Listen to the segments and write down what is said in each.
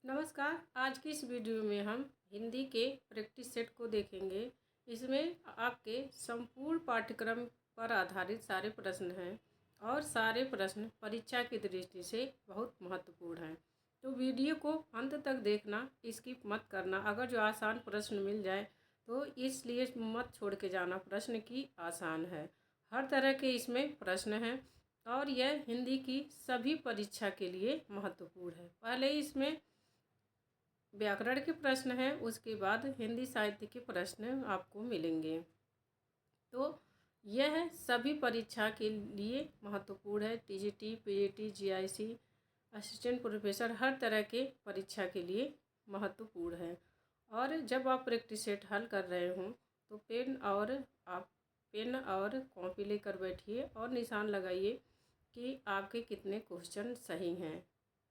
नमस्कार। आज की इस वीडियो में हम हिंदी के प्रैक्टिस सेट को देखेंगे। इसमें आपके संपूर्ण पाठ्यक्रम पर आधारित सारे प्रश्न हैं और सारे प्रश्न परीक्षा की दृष्टि से बहुत महत्वपूर्ण हैं। तो वीडियो को अंत तक देखना, स्किप मत करना। अगर जो आसान प्रश्न मिल जाए तो इसलिए मत छोड़ के जाना, प्रश्न की आसान है। हर तरह के इसमें प्रश्न हैं और यह हिंदी की सभी परीक्षा के लिए महत्वपूर्ण है। पहले इसमें व्याकरण के प्रश्न हैं, उसके बाद हिंदी साहित्य के प्रश्न आपको मिलेंगे। तो यह सभी परीक्षा के लिए महत्वपूर्ण है। TGT, PGT, GIC, assistant professor, हर तरह के परीक्षा के लिए महत्वपूर्ण है। और जब आप प्रैक्टिस सेट हल कर रहे हों तो पेन और कॉपी लेकर बैठिए और निशान लगाइए कि आपके कितने क्वेश्चन सही हैं।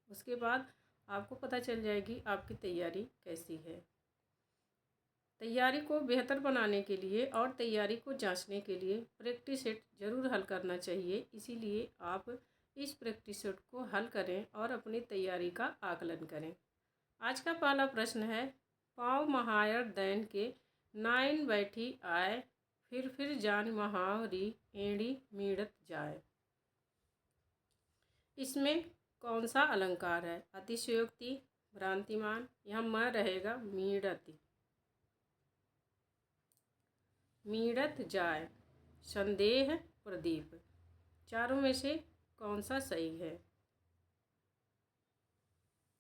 उसके बाद आपको पता चल जाएगी आपकी तैयारी कैसी है। तैयारी को बेहतर बनाने के लिए और तैयारी को जांचने के लिए प्रैक्टिस सेट ज़रूर हल करना चाहिए। इसीलिए आप इस प्रैक्टिस सेट को हल करें और अपनी तैयारी का आकलन करें। आज का पहला प्रश्न है, पाँव महायर दैन के नाइन बैठी आए, फिर जान महावरी एड़ी मीड़त जाए। इसमें कौन सा अलंकार है? अतिशयोक्ति, भ्रांतिमान, यहाँ म रहेगा मीड़त। मीड़त जाए, संदेह, प्रदीप। चारों में से कौन सा सही है?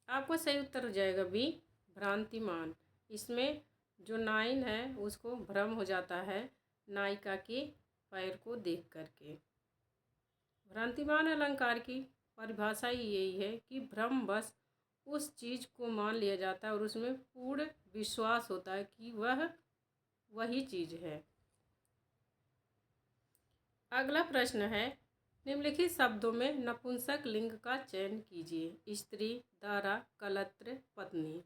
आपका सही उत्तर हो जाएगा बी, भ्रांतिमान। इसमें जो नाइन है उसको भ्रम हो जाता है नायिका के पैर को देख करके। भ्रांतिमान अलंकार की परिभाषा ही यही है कि भ्रमवश उस चीज़ को मान लिया जाता है और उसमें पूर्ण विश्वास होता है कि वह वही चीज़ है। अगला प्रश्न है, निम्नलिखित शब्दों में नपुंसक लिंग का चयन कीजिए। स्त्री, दारा, कलत्र, पत्नी।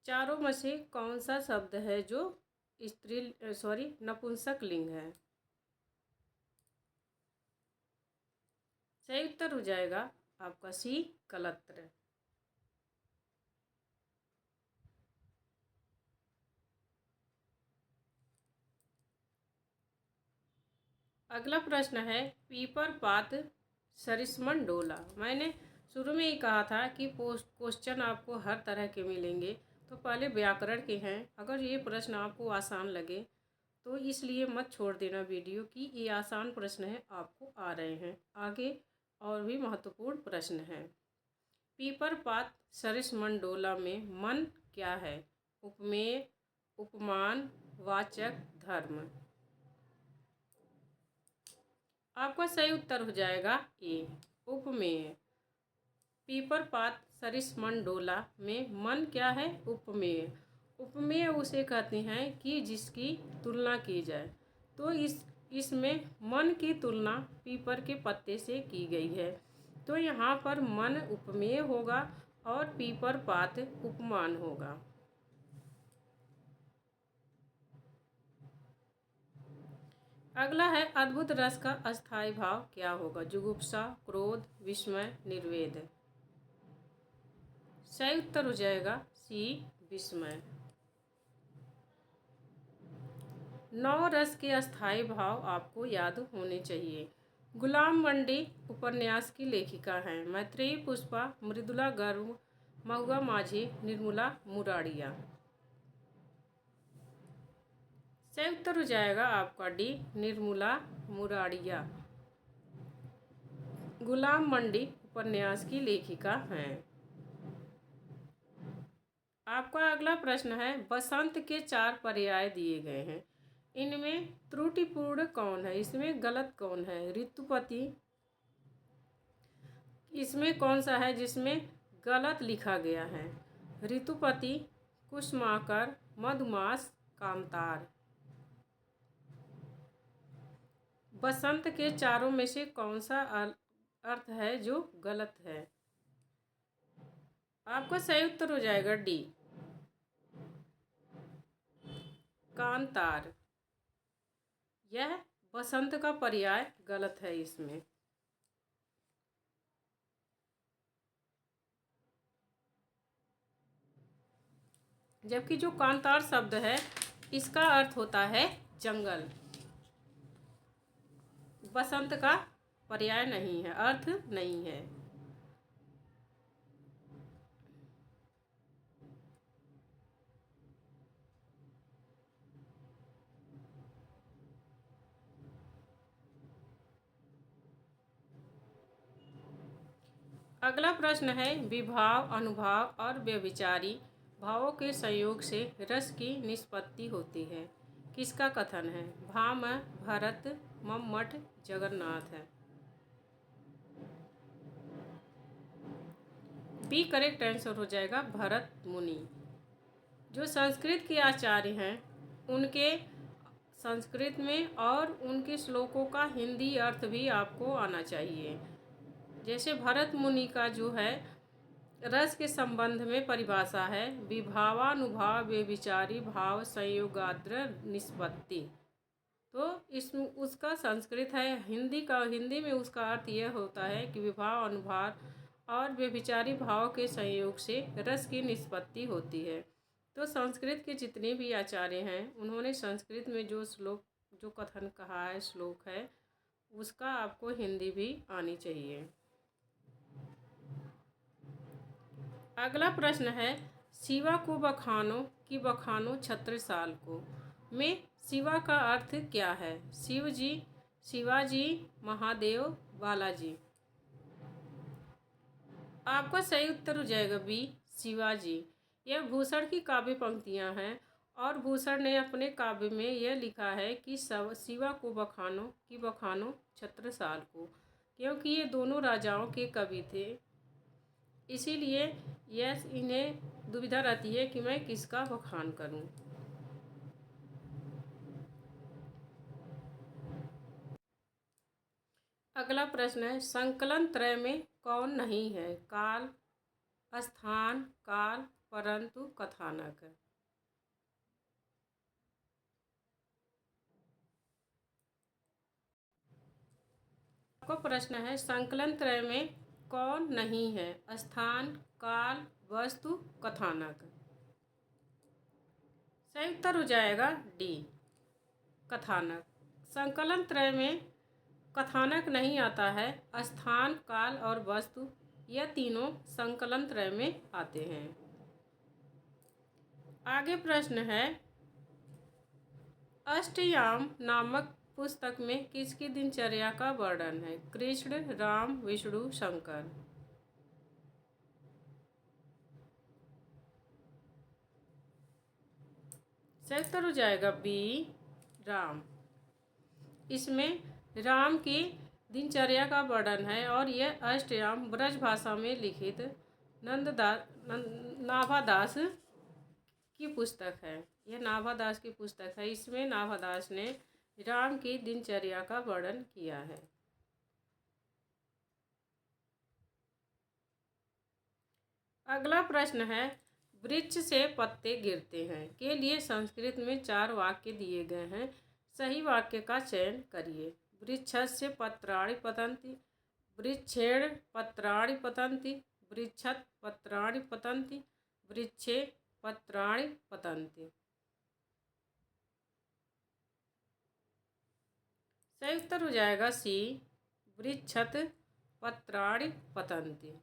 चारों में से कौन सा शब्द है जो नपुंसक लिंग है? सही उत्तर हो जाएगा आपका सी, कलत्र। अगला प्रश्न है, पीपर पात सरिसमन डोला। मैंने शुरू में ही कहा था कि क्वेश्चन आपको हर तरह के मिलेंगे। तो पहले व्याकरण के हैं। अगर ये प्रश्न आपको आसान लगे तो इसलिए मत छोड़ देना वीडियो कि ये आसान प्रश्न है, आपको आ रहे हैं। आगे और भी महत्वपूर्ण प्रश्न हैं। पीपर पात सरिसमन डोला में मन क्या है? उपमेय, उपमान, वाचक, धर्म। आपका सही उत्तर हो जाएगा ए, उपमेय। पीपर पात सरिसमन डोला में मन क्या है? उपमेय। उपमेय उसे कहते हैं कि जिसकी तुलना की जाए। तो इसमें मन की तुलना पीपर के पत्ते से की गई है। तो यहाँ पर मन उपमेय होगा और पीपर पात उपमान होगा। अगला है, अद्भुत रस का अस्थायी भाव क्या होगा? जुगुप्सा, क्रोध, विस्मय, निर्वेद। सही उत्तर हो जाएगा सी, विस्मय। नौ रस के अस्थायी भाव आपको याद होने चाहिए। गुलाम मंडी उपन्यास की लेखिका हैं। मैत्रेयी पुष्पा, मृदुला गर्ग, महुआ माझी, निर्मला मुरारिया। सही उत्तर हो जाएगा आपका डी, निर्मला मुरारिया। गुलाम मंडी उपन्यास की लेखिका हैं। आपका अगला प्रश्न है, बसंत के 4 पर्याय दिए गए हैं। इनमें त्रुटिपूर्ण कौन है? इसमें गलत कौन है? ऋतुपति। इसमें कौन सा है जिसमें गलत लिखा गया है? ऋतुपति, कुसुमाकर, मधुमास, कामतार। बसंत के चारों में से कौन सा अर्थ है जो गलत है? आपका सही उत्तर हो जाएगा डी, कांतार। यह बसंत का पर्याय गलत है इसमें। जबकि जो कांतार शब्द है इसका अर्थ होता है जंगल। बसंत का पर्याय नहीं है, अर्थ नहीं है। अगला प्रश्न है, विभाव, अनुभाव और व्यभिचारी भावों के संयोग से रस की निष्पत्ति होती है। किसका कथन है? भाम, भरत, मम्मट, जगन्नाथ है। बी करेक्ट आंसर हो जाएगा भरत मुनि। जो संस्कृत के आचार्य हैं उनके संस्कृत में और उनके श्लोकों का हिंदी अर्थ भी आपको आना चाहिए। जैसे भरत मुनि का जो है रस के संबंध में परिभाषा है, विभावानुभाव व्यभिचारी भाव संयोगाद्र निष्पत्ति। तो इसमें उसका संस्कृत है, हिंदी में उसका अर्थ यह होता है कि विभाव, अनुभाव और व्यभिचारी भाव के संयोग से रस की निष्पत्ति होती है। तो संस्कृत के जितने भी आचार्य हैं उन्होंने संस्कृत में जो कथन कहा है, श्लोक है, उसका आपको हिंदी भी आनी चाहिए। अगला प्रश्न है, शिवा को बखानो कि बखानो छत्रसाल को में शिवा का अर्थ क्या है? शिव जी, शिवाजी, महादेव, बालाजी। आपका सही उत्तर हो जाएगा बी शिवाजी। यह भूषण की काव्य पंक्तियां हैं और भूषण ने अपने काव्य में यह लिखा है कि शिवा को बखानो कि बखानो छत्रसाल को, क्योंकि ये दोनों राजाओं के कवि थे। इसीलिए यह इन्हें दुविधा रहती है कि मैं किसका बखान करूं। अगला प्रश्न है, संकलन त्रय में कौन नहीं है? काल, स्थान, काल, परंतु, कथानक। आपका प्रश्न है, संकलन त्रय में कौन नहीं है? स्थान, काल, वस्तु, कथानक। सही उत्तर हो जाएगा डी कथानक। संकलन त्रय में कथानक नहीं आता है, स्थान, काल और वस्तु यह तीनों संकलन त्रय में आते हैं। आगे प्रश्न है, अष्टयाम नामक पुस्तक में किसकी दिनचर्या का वर्णन है? कृष्ण, राम, विष्णु, शंकर। सही उत्तर हो जाएगा बी राम। इसमें राम की दिनचर्या का वर्णन है और यह अष्टयाम ब्रज भाषा में लिखित नाभादास की पुस्तक है। यह नाभादास की पुस्तक है। इसमें नाभादास ने राम की दिनचर्या का वर्णन किया है। अगला प्रश्न है, वृक्ष से पत्ते गिरते हैं के लिए संस्कृत में 4 वाक्य दिए गए हैं। सही वाक्य का चयन करिए। वृक्षस्य पत्राणि पतन्ति, वृक्षेण पत्राणि पतन्ति, वृक्षत पत्राणि पतन्ति, वृक्षे पत्राणि पतन्ति। सही उत्तर हो जाएगा सी वृक्षत पत्राणि पतन्ति।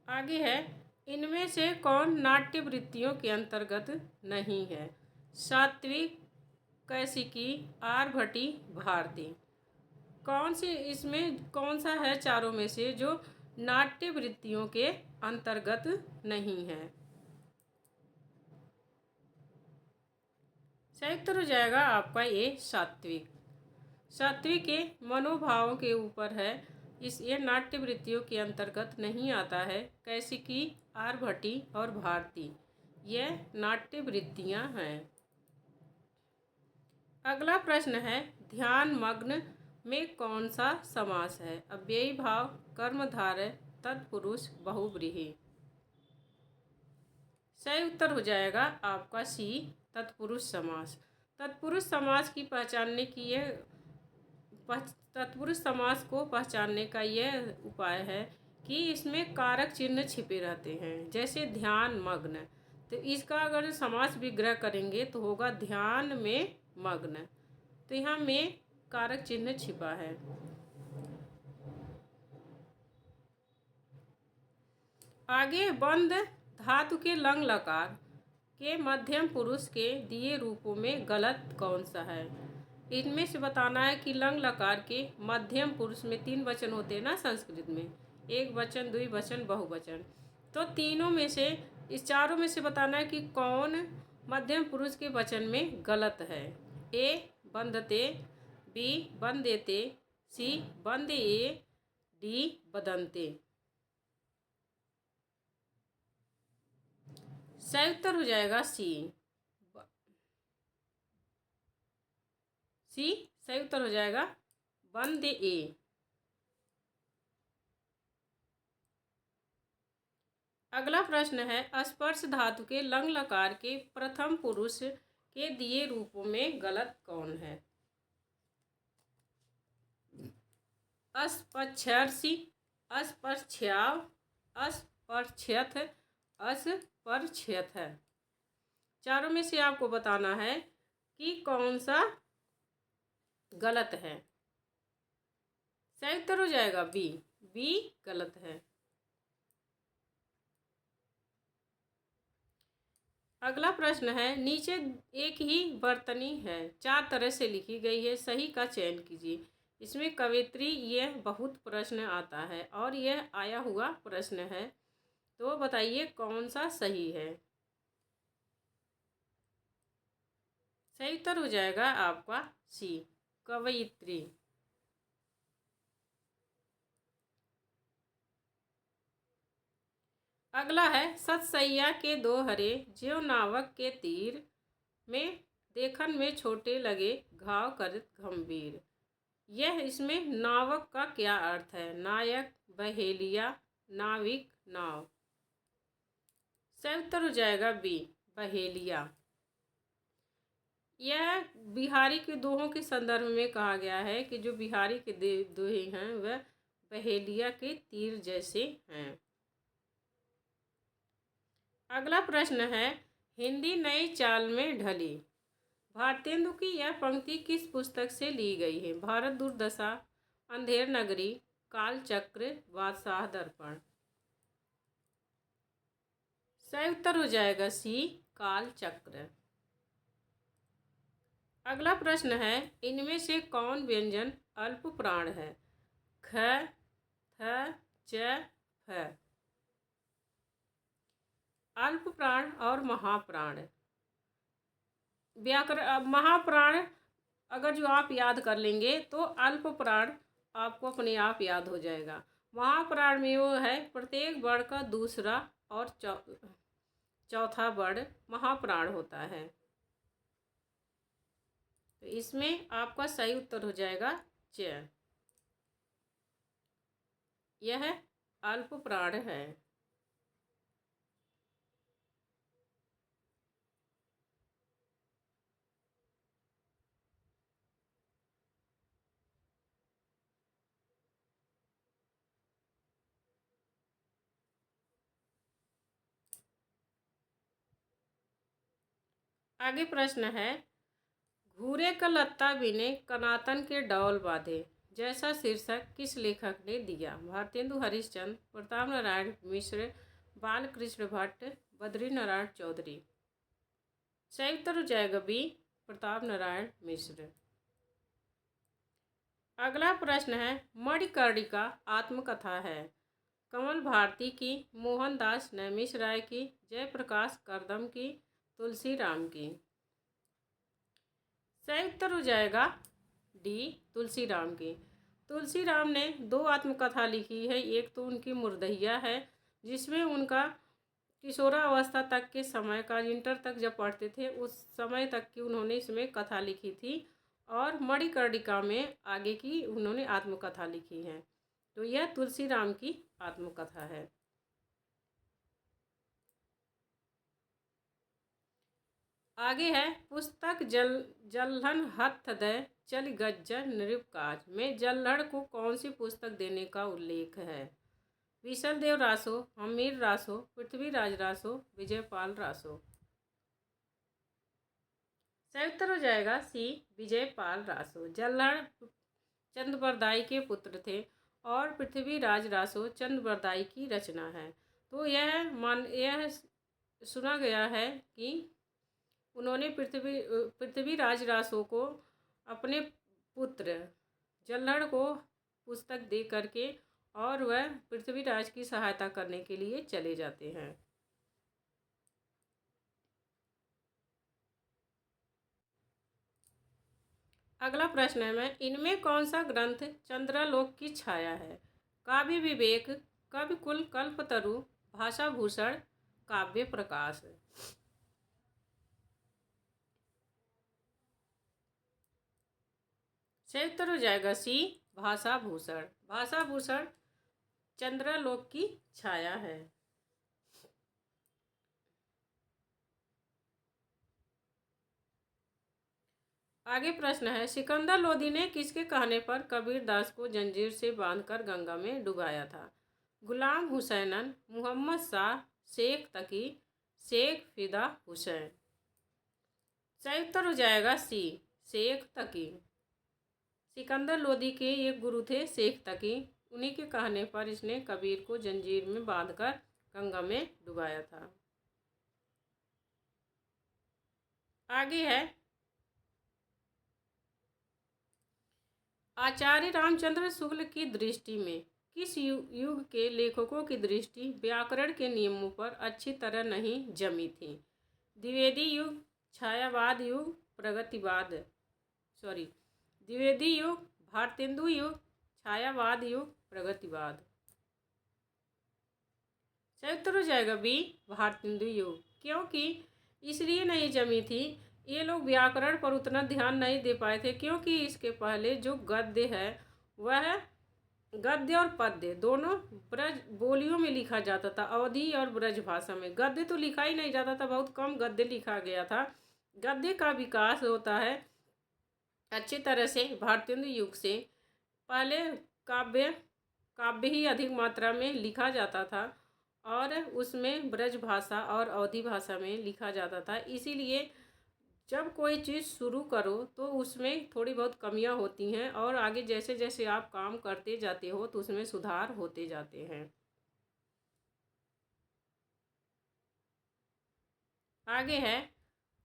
आगे है, इनमें से कौन नाट्य वृत्तियों के अंतर्गत नहीं है? सात्विक, कैसिकी, आर्भटी, भारती। इसमें कौन सा है चारों में से जो नाट्य वृत्तियों के अंतर्गत नहीं है? सही उत्तर हो जाएगा आपका ये सात्विक। सात्विक के मनोभावों के ऊपर है, ये नाट्य वृत्तियों के अंतर्गत नहीं आता है। कैसिकी, आर्भटी और भारती यह नाट्य वृत्तियां हैं। अगला प्रश्न है, ध्यान मग्न में कौन सा समास है? अव्ययी भाव, कर्मधारय, तत्पुरुष, बहुव्रीहि। सही उत्तर हो जाएगा आपका सी तत्पुरुष समास। तत्पुरुष समास को पहचानने का यह उपाय है कि इसमें कारक चिन्ह छिपे रहते हैं, जैसे ध्यान मग्न। तो इसका अगर समास विग्रह करेंगे तो होगा ध्यान में मग्न। तो यहाँ में कारक चिन्ह छिपा है। आगे बंद धातु के लंग लकार के मध्यम पुरुष के दिए रूपों में गलत कौन सा है। इनमें से बताना है कि लंग लकार के मध्यम पुरुष में 3 वचन होते हैं ना संस्कृत में, एक वचन, द्विवचन, बहुवचन। तो तीनों में से, इस चारों में से बताना है कि कौन मध्यम पुरुष के वचन में गलत है। ए बंधते, बी बंदेते, सी बंदे, डी बदंते। सही उत्तर हो जाएगा सी। सी सही उत्तर हो जाएगा, बंदे ए। अगला प्रश्न है, स्पर्श धातु के लंग लकार के प्रथम पुरुष के दिए रूपों में गलत कौन है। अस्पृश्यर्षि, अस्पृश्याव, अस्पृश्यथ, अस्पृश्यथ। चारों में से आपको बताना है कि कौन सा गलत है। सही उत्तर हो जाएगा बी। बी गलत है। अगला प्रश्न है, नीचे एक ही वर्तनी है, 4 तरह से लिखी गई है, सही का चयन कीजिए। इसमें कवित्री यह बहुत प्रश्न आता है और यह आया हुआ प्रश्न है, तो बताइए कौन सा सही है। सही उत्तर हो जाएगा आपका सी, कवयित्री। अगला है, सतसैया के दोहरे ज्यों नावक के तीर में देखन में छोटे लगे घाव करत गंभीर। यह इसमें नावक का क्या अर्थ है। नायक, बहेलिया, नाविक, नाव। सही उत्तर हो जाएगा बी, बहेलिया। यह बिहारी के दोहों के संदर्भ में कहा गया है कि जो बिहारी के दोहे हैं वह बहेलिया के तीर जैसे हैं। अगला प्रश्न है, हिंदी नई चाल में ढली। भारतेंदु की यह पंक्ति किस पुस्तक से ली गई है। भारत दुर्दशा, अंधेर नगरी, कालचक्र, बादशाह दर्पण। सही उत्तर हो जाएगा सी, कालचक्र। अगला प्रश्न है, इनमें से कौन व्यंजन अल्प प्राण है। ख, थ, च, फ। अल्प प्राण और महाप्राण। व्याकरण महाप्राण अगर जो आप याद कर लेंगे तो अल्प प्राण आपको अपने आप याद हो जाएगा। महाप्राण में वो है प्रत्येक वर्ण का दूसरा और चौथा वर्ण महाप्राण होता है। तो इसमें आपका सही उत्तर हो जाएगा च। यह अल्प प्राण है। आगे प्रश्न है, घूरे का लत्ता बिने कनातन के डौल बांधे जैसा शीर्षक किस लेखक ने दिया। भारतेंदु हरिश्चंद्र, प्रताप नारायण मिश्र, बालकृष्ण भट्ट, बद्री नारायण चौधरी। सही उत्तर हो जाएगा बी, प्रताप नारायण मिश्र। अगला प्रश्न है, मणिकर्णिका आत्मकथा है। कमल भारती की, मोहनदास नैमिषराय की, जयप्रकाश करदम की, तुलसी राम की। सही उत्तर हो जाएगा डी, तुलसी राम की। तुलसी राम ने 2 आत्मकथा लिखी है। एक तो उनकी मुर्दहिया है, जिसमें उनका किशोरावस्था तक के समय का, इंटर तक जब पढ़ते थे उस समय तक की उन्होंने इसमें कथा लिखी थी। और मणिकर्णिका में आगे की उन्होंने आत्मकथा लिखी है। तो यह तुलसी राम की आत्मकथा है। आगे है, पुस्तक जल्हन हथ दय चल गज्जर नृप काज में जल्हड़ को कौन सी पुस्तक देने का उल्लेख है। विशल देव रासो, हमीर रासो, पृथ्वीराज रासो, विजयपाल रासो। सही उत्तर हो जाएगा सी, विजयपाल रासो। जल्लाड़ चंद्रबरदाई के पुत्र थे और पृथ्वीराज रासो चंद्रबरदाई की रचना है। तो यह सुना गया है कि उन्होंने पृथ्वीराज रासो को अपने पुत्र जल्लड़ को पुस्तक दे करके और वह पृथ्वीराज की सहायता करने के लिए चले जाते हैं। अगला प्रश्न है इनमें कौन सा ग्रंथ चंद्रलोक की छाया है? काव्य विवेक, कवि कुल कल्पतरु, भाषा भूषण, काव्य प्रकाश। सही उत्तर हो जाएगा सी, भाषा भूषण। भाषा भूषण चंद्रलोक की छाया है। आगे प्रश्न है सिकंदर लोदी ने किसके कहने पर कबीर दास को जंजीर से बांधकर गंगा में डुबाया था? गुलाम हुसैनन, मोहम्मद शाह, शेख तकी, शेख फिदा हुसैन। सही उत्तर हो जाएगा सी, शेख तकी। सिकंदर लोदी के एक गुरु थे शेख तकी, उन्हीं के कहने पर इसने कबीर को जंजीर में बांधकर गंगा में डुबाया था। आगे है आचार्य रामचंद्र शुक्ल की दृष्टि में किस युग के लेखकों की दृष्टि व्याकरण के नियमों पर अच्छी तरह नहीं जमी थी? द्विवेदी युग, छायावाद युग, द्विवेदी युग, भारतेंदु युग, छायावाद युग, प्रगतिवाद। सही उत्तर हो जाएगा बी, भारतेंदु युग। क्योंकि इसलिए नहीं जमी थी, ये लोग व्याकरण पर उतना ध्यान नहीं दे पाए थे, क्योंकि इसके पहले जो गद्य है वह गद्य और पद्य दोनों ब्रज बोलियों में लिखा जाता था, अवधी और ब्रज भाषा में। गद्य तो लिखा ही नहीं जाता था, बहुत कम गद्य लिखा गया था। गद्य का विकास होता है अच्छी तरह से भारतेंदु युग से। पहले काव्य ही अधिक मात्रा में लिखा जाता था और उसमें ब्रज भाषा और अवधी भाषा में लिखा जाता था। इसीलिए जब कोई चीज़ शुरू करो तो उसमें थोड़ी बहुत कमियां होती हैं और आगे जैसे जैसे आप काम करते जाते हो तो उसमें सुधार होते जाते हैं। आगे है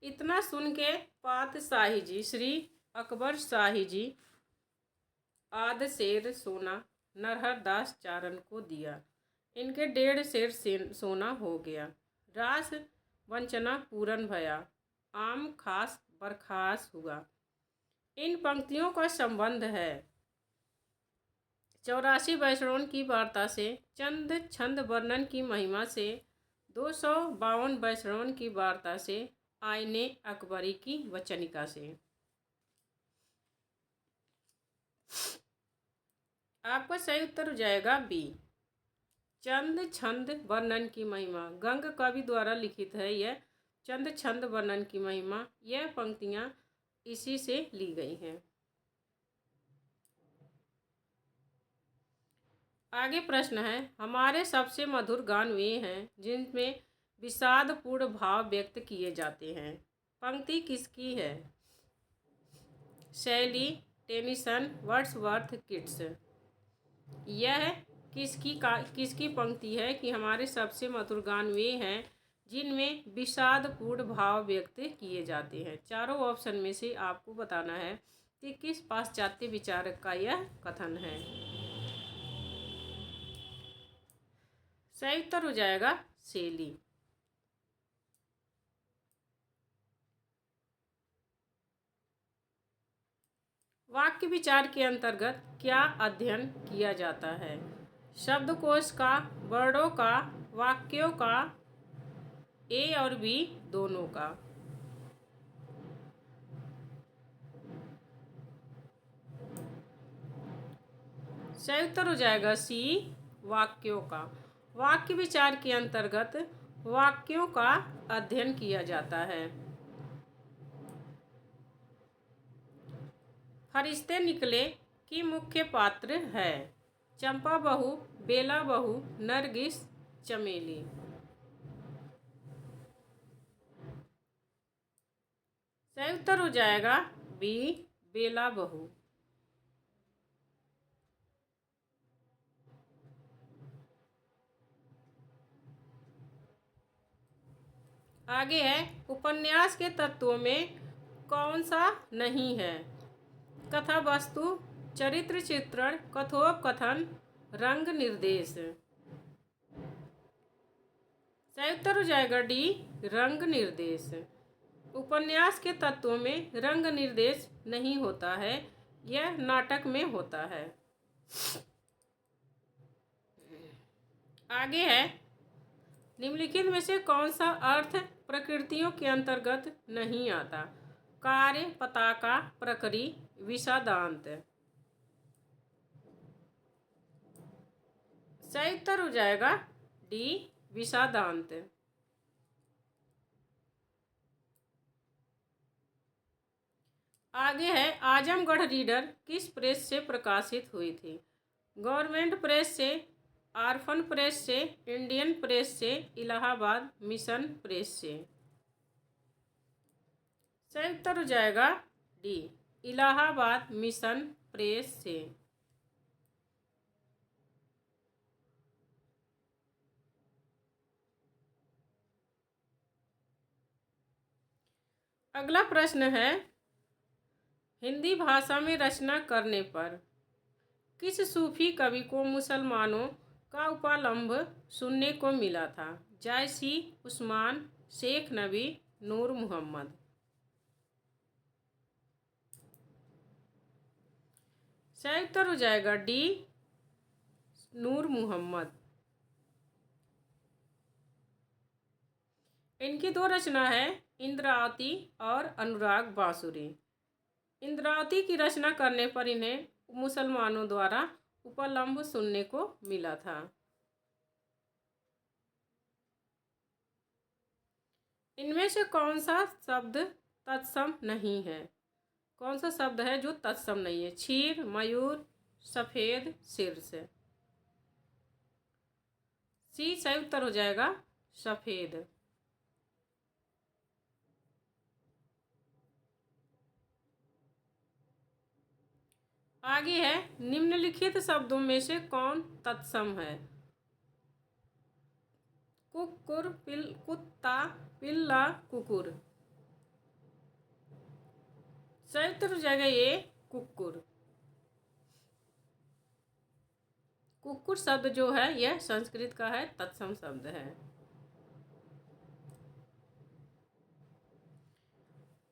इतना सुन के पातशाही जी श्री अकबर शाही जी आध शेर सोना नरहर दास चारण को दिया, इनके 1.5 शेर सोना हो गया। रास वंचना पूरन भया, आम खास बरखास हुआ। इन पंक्तियों का संबंध है 84 वैष्णवों की वार्ता से, चंद छंद वर्णन की महिमा से, 252 वैष्णवों की वार्ता से, आईने अकबरी की वचनिका से। आपका सही उत्तर हो जाएगा बी, चंद छंद वर्णन की महिमा। गंग कवि द्वारा लिखित है यह चंद छंद वर्णन की महिमा। यह पंक्तियां इसी से ली गई हैं। आगे प्रश्न है हमारे सबसे मधुर गान वे हैं जिनमें विषादपूर्ण भाव व्यक्त किए जाते हैं। पंक्ति किसकी है? शैली, टेनिसन, वर्ड्सवर्थ, किट्स। यह किसकी पंक्ति है कि हमारे सबसे मधुर गान वे हैं जिनमें विषादपूर्ण भाव व्यक्त किए जाते हैं। चारों ऑप्शन में से आपको बताना है कि किस पाश्चात्य विचारक का यह कथन है। सही उत्तर हो जाएगा शैली। वाक्य विचार के अंतर्गत क्या अध्ययन किया जाता है? शब्दकोश का, वर्णों का, वाक्यों का, ए और बी दोनों का। सही उत्तर हो जाएगा सी, वाक्यों का। वाक्य विचार के अंतर्गत वाक्यों का अध्ययन किया जाता है। फरिश्ते निकले की मुख्य पात्र है चंपा बहू, बेला बहू, नरगिस, चमेली। सही उत्तर हो जाएगा बी, बेला बहू। आगे है, उपन्यास के तत्वों में कौन सा नहीं है? कथा वस्तु, चरित्र चित्रण, कथोपकथन, रंग निर्देश। सही उत्तर हो जाएगा डी, रंग निर्देश। उपन्यास के तत्वों में रंग निर्देश नहीं होता है, यह नाटक में होता है। आगे है, निम्नलिखित में से कौन सा अर्थ प्रकृतियों के अंतर्गत नहीं आता? कार्य, पताका, प्रकृति, विषादांत। सही उत्तर हो जाएगा डी, विषादांत। आगे है, आजमगढ़ रीडर किस प्रेस से प्रकाशित हुई थी? गवर्नमेंट प्रेस से, आर्फन प्रेस से, इंडियन प्रेस से, इलाहाबाद मिशन प्रेस से। सही उत्तर हो जाएगा डी, इलाहाबाद मिशन प्रेस से। अगला प्रश्न है, हिंदी भाषा में रचना करने पर किस सूफी कवि को मुसलमानों का उपलम्ब सुनने को मिला था? जायसी, उस्मान, शेख नबी, नूर मोहम्मद। सही उत्तर हो जाएगा डी, नूर मोहम्मद। इनकी दो रचना है, इंद्रावती और अनुराग बांसुरी। इंद्रावती की रचना करने पर इन्हें मुसलमानों द्वारा उपलम्ब सुनने को मिला था। इनमें से कौन सा शब्द तत्सम नहीं है? कौन सा शब्द है जो तत्सम नहीं है? क्षीर, मयूर, सफेद, शीर्ष। सी सही उत्तर हो जाएगा सफेद। आगे है, निम्नलिखित शब्दों में से कौन तत्सम है? कुक्कुर, कुत्ता, पिल्ला, कुकुर। सही उत्तर हो जाएगा ये कुक्कुर। कुक्कुर शब्द जो है यह संस्कृत का है, तत्सम शब्द है।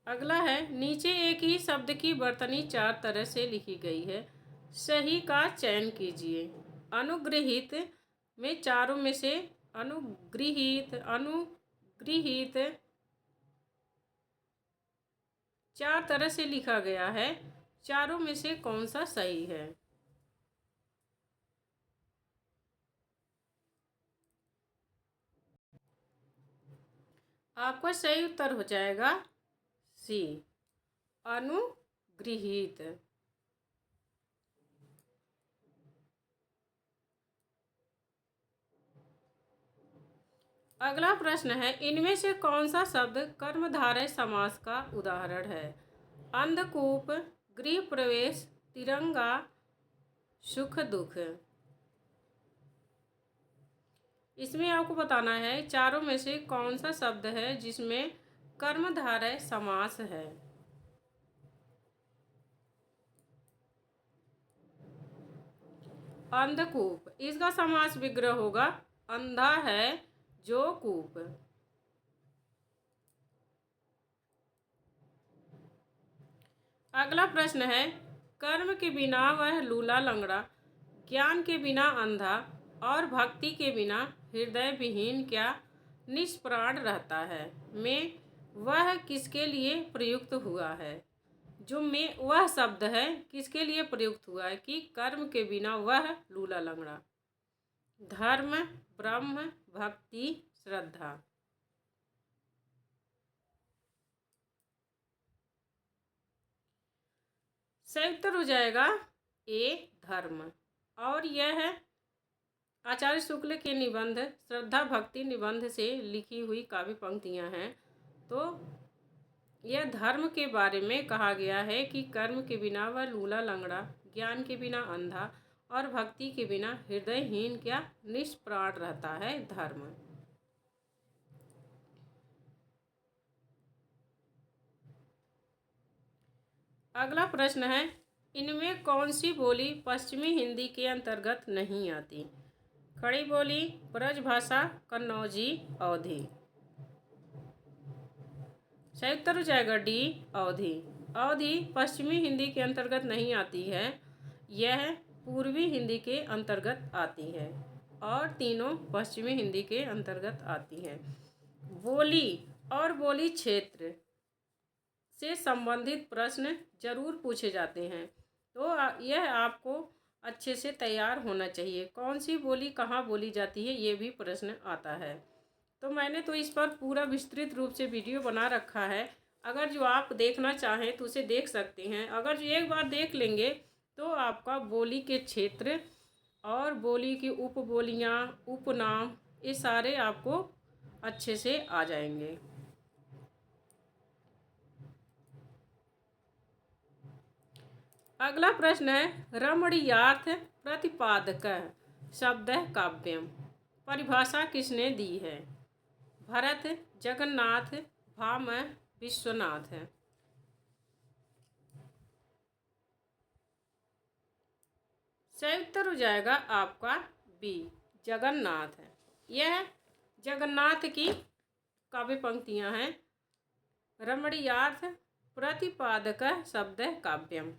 अगला है, नीचे एक ही शब्द की वर्तनी चार तरह से लिखी गई है, सही का चयन कीजिए। अनुग्रहित में चारों में से अनुगृहित चार तरह से लिखा गया है, चारों में से कौन सा सही है? आपका सही उत्तर हो जाएगा सी, अनुगृहित। अगला प्रश्न है, इनमें से कौन सा शब्द कर्मधारय समास का उदाहरण है? अंधकूप, गृह प्रवेश, तिरंगा, सुख दुख। इसमें आपको बताना है चारों में से कौन सा शब्द है जिसमें कर्मधारय समास है। अंधकूप, इसका समास विग्रह होगा अंधा है जो कूप। अगला प्रश्न है, कर्म के बिना वह लूला लंगड़ा, ज्ञान के बिना अंधा और भक्ति के बिना हृदय विहीन क्या निष्प्राण रहता है? में वह किसके लिए प्रयुक्त हुआ है? जो में वह शब्द है किसके लिए प्रयुक्त हुआ है कि कर्म के बिना वह लूला लंगड़ा? धर्म, ब्रह्म, भक्ति, श्रद्धा। सही उत्तर हो जाएगा ए, धर्म। और यह है आचार्य शुक्ल के निबंध श्रद्धा भक्ति निबंध से लिखी हुई काव्य पंक्तियाँ हैं। तो यह धर्म के बारे में कहा गया है कि कर्म के बिना वह लूला लंगड़ा, ज्ञान के बिना अंधा और भक्ति के बिना हृदयहीन क्या निष्प्राण रहता है धर्म। अगला प्रश्न है, इनमें कौन सी बोली पश्चिमी हिंदी के अंतर्गत नहीं आती? खड़ी बोली, ब्रजभाषा, कन्नौजी, अवधी। सही उत्तर हो जाएगा डी, अवधी। अवधी पश्चिमी हिंदी के अंतर्गत नहीं आती है, यह पूर्वी हिंदी के अंतर्गत आती है और तीनों पश्चिमी हिंदी के अंतर्गत आती हैं। बोली और बोली क्षेत्र से संबंधित प्रश्न जरूर पूछे जाते हैं, तो यह आपको अच्छे से तैयार होना चाहिए। कौन सी बोली कहाँ बोली जाती है, ये भी प्रश्न आता है। तो मैंने तो इस पर पूरा विस्तृत रूप से वीडियो बना रखा है, अगर जो आप देखना चाहें तो उसे देख सकते हैं। अगर जो एक बार देख लेंगे तो आपका बोली के क्षेत्र और बोली की उपबोलियाँ, उपनाम, ये सारे आपको अच्छे से आ जाएंगे। अगला प्रश्न है, रमणीयार्थ प्रतिपादक शब्द काव्यम परिभाषा किसने दी है? भरत, जगन्नाथ, भाम, विश्वनाथ। सही उत्तर हो जाएगा आपका बी, जगन्नाथ है। यह जगन्नाथ की काव्य पंक्तियां हैं। रमणीयार्थ प्रतिपादक शब्द काव्यम।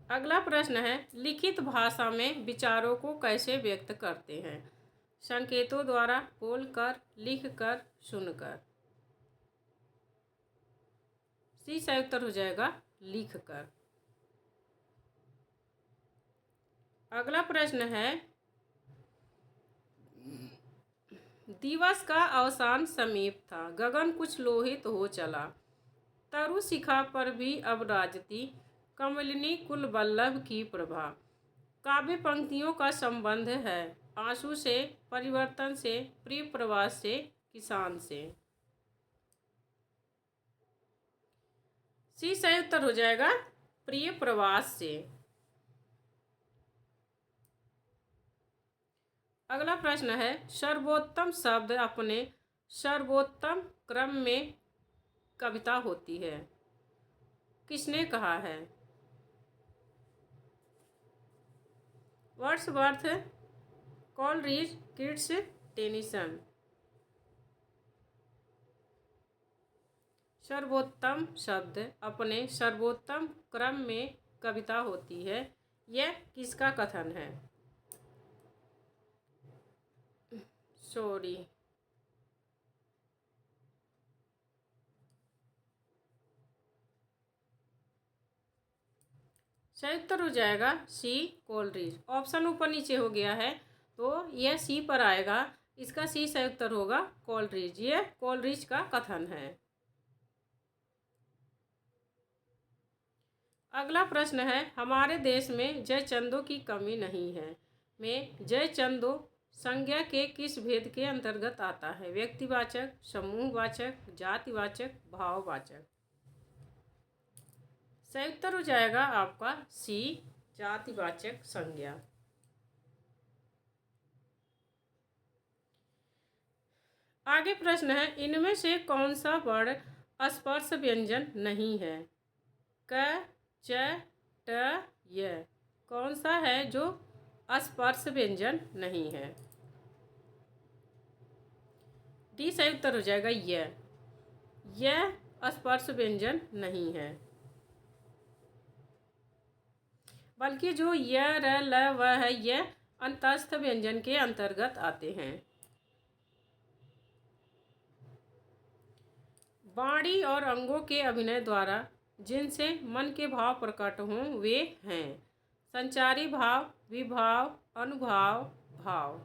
अगला प्रश्न है, लिखित भाषा में विचारों को कैसे व्यक्त करते हैं? संकेतों द्वारा, बोलकर, लिखकर, सुनकर। सी सही उत्तर हो जाएगा लिखकर। अगला प्रश्न है, दिवस का अवसान समीप था, गगन कुछ लोहित हो चला, तरु शिखा पर भी अब राजती, कमलिनी कुल वल्लभ की प्रभा। काव्य पंक्तियों का संबंध है आंसू से, परिवर्तन से, प्रिय प्रवास से, किसान से। सी सही उत्तर हो जाएगा प्रिय प्रवास से। अगला प्रश्न है, सर्वोत्तम शब्द अपने सर्वोत्तम क्रम में कविता होती है, किसने कहा है? Wordsworth, Coleridge, Keats, Tennyson. सर्वोत्तम शब्द अपने सर्वोत्तम क्रम में कविता होती है, यह किसका कथन है? सॉरी, सही उत्तर हो जाएगा सी, कॉलरिज। ऑप्शन ऊपर नीचे हो गया है तो यह सी पर आएगा, इसका सी सही उत्तर होगा कॉलरिज। यह कॉलरिज का कथन है। अगला प्रश्न है, हमारे देश में जयचंदों की कमी नहीं है में जयचंदो संज्ञा के किस भेद के अंतर्गत आता है? व्यक्तिवाचक, समूहवाचक, जातिवाचक, भाववाचक। सही उत्तर हो जाएगा आपका सी, जातिवाचक संज्ञा। आगे प्रश्न है, इनमें से कौन सा वर्ण स्पर्श व्यंजन नहीं है? क, च, ट, य। कौन सा है जो स्पर्श व्यंजन नहीं है? डी सही उत्तर हो जाएगा यह स्पर्श व्यंजन नहीं है, बल्कि जो य, र, ल, व है यह अंतस्थ व्यंजन के अंतर्गत आते हैं। वाणी और अंगों के अभिनय द्वारा जिनसे मन के भाव प्रकट हों वे हैं संचारी भाव, विभाव, अनुभाव, भाव।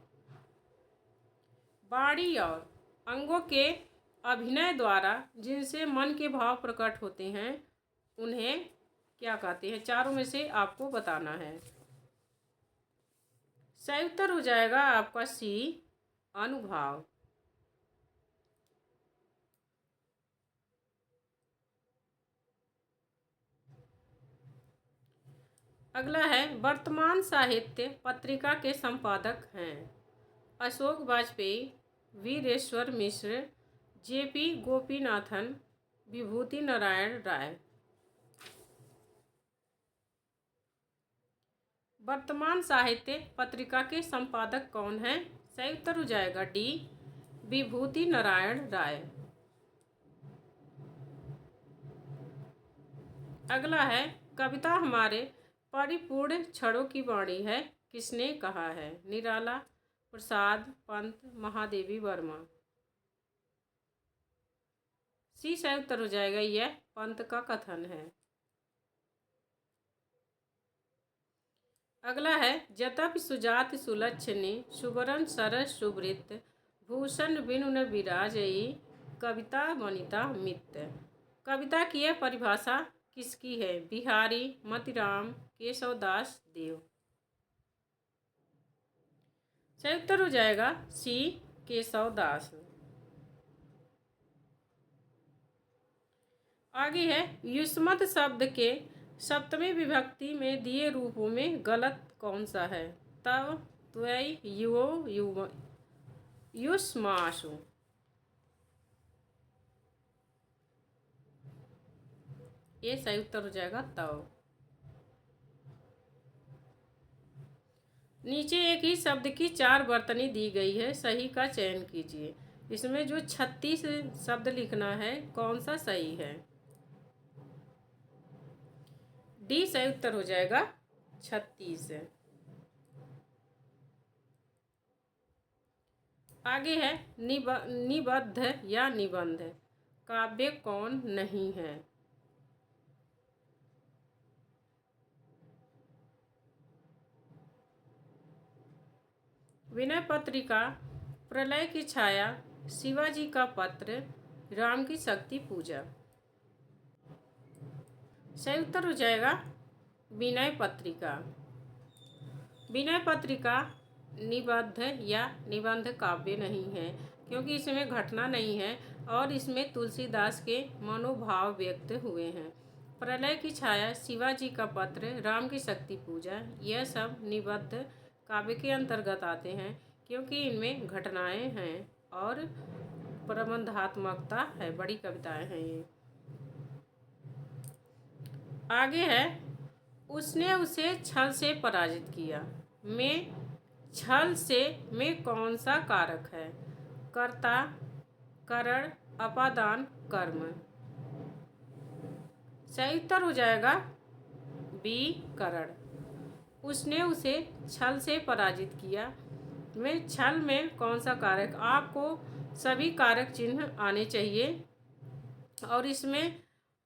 वाणी और अंगों के अभिनय द्वारा जिनसे मन के भाव प्रकट होते हैं उन्हें क्या कहते हैं? चारों में से आपको बताना है। सही उत्तर हो जाएगा आपका सी, अनुभाव। अगला है, वर्तमान साहित्य पत्रिका के संपादक हैं अशोक वाजपेयी, वीरेश्वर मिश्र, जेपी गोपीनाथन, विभूति नारायण राय। वर्तमान साहित्य पत्रिका के संपादक कौन हैं? सही उत्तर हो जाएगा डी, विभूति नारायण राय। अगला है, कविता हमारे परिपूर्ण क्षणों की वाणी है, किसने कहा है? निराला, प्रसाद, पंत, महादेवी वर्मा। सी सही उत्तर हो जाएगा, यह पंत का कथन है। अगला है, जतप सुजात सुलक्षणी, सुवर्ण सरस सुवृत, भूषण बिनु न विराजई, कविता वनिता मित। कविता की यह परिभाषा किसकी है? बिहारी, मतिराम, केशवदास देव। सही उत्तर हो जाएगा सी, केशवदास। आगे है, युष्मत शब्द के सप्तमी विभक्ति में दिए रूपों में गलत कौन सा है? तव, त्वयि, युवो, युव, युष्मासु। ये सही उत्तर हो जाएगा तव। नीचे एक ही शब्द की 4 वर्तनी दी गई है, सही का चयन कीजिए। इसमें जो 36 शब्द लिखना है, कौन सा सही है? डी सही उत्तर हो जाएगा 36। आगे है, निबद्ध या निबंध काव्य कौन नहीं है? विनय पत्रिका, प्रलय की छाया, शिवाजी का पत्र, राम की शक्ति पूजा। सही उत्तर हो जाएगा विनय पत्रिका। विनय पत्रिका निबद्ध या निबंध काव्य नहीं है, क्योंकि इसमें घटना नहीं है और इसमें तुलसीदास के मनोभाव व्यक्त हुए हैं। प्रलय की छाया, शिवाजी का पत्र, राम की शक्ति पूजा, यह सब निबद्ध काव्य के अंतर्गत आते हैं, क्योंकि इनमें घटनाएं हैं और प्रबंधात्मकता है, बड़ी कविताएं हैं ये। आगे है, उसने उसे छल से पराजित किया में छल से में कौन सा कारक है? कर्ता, करण, अपादान, कर्म। सही उत्तर हो जाएगा बी, करण। उसने उसे छल से पराजित किया में छल में कौन सा कारक? आपको सभी कारक चिन्ह आने चाहिए और इसमें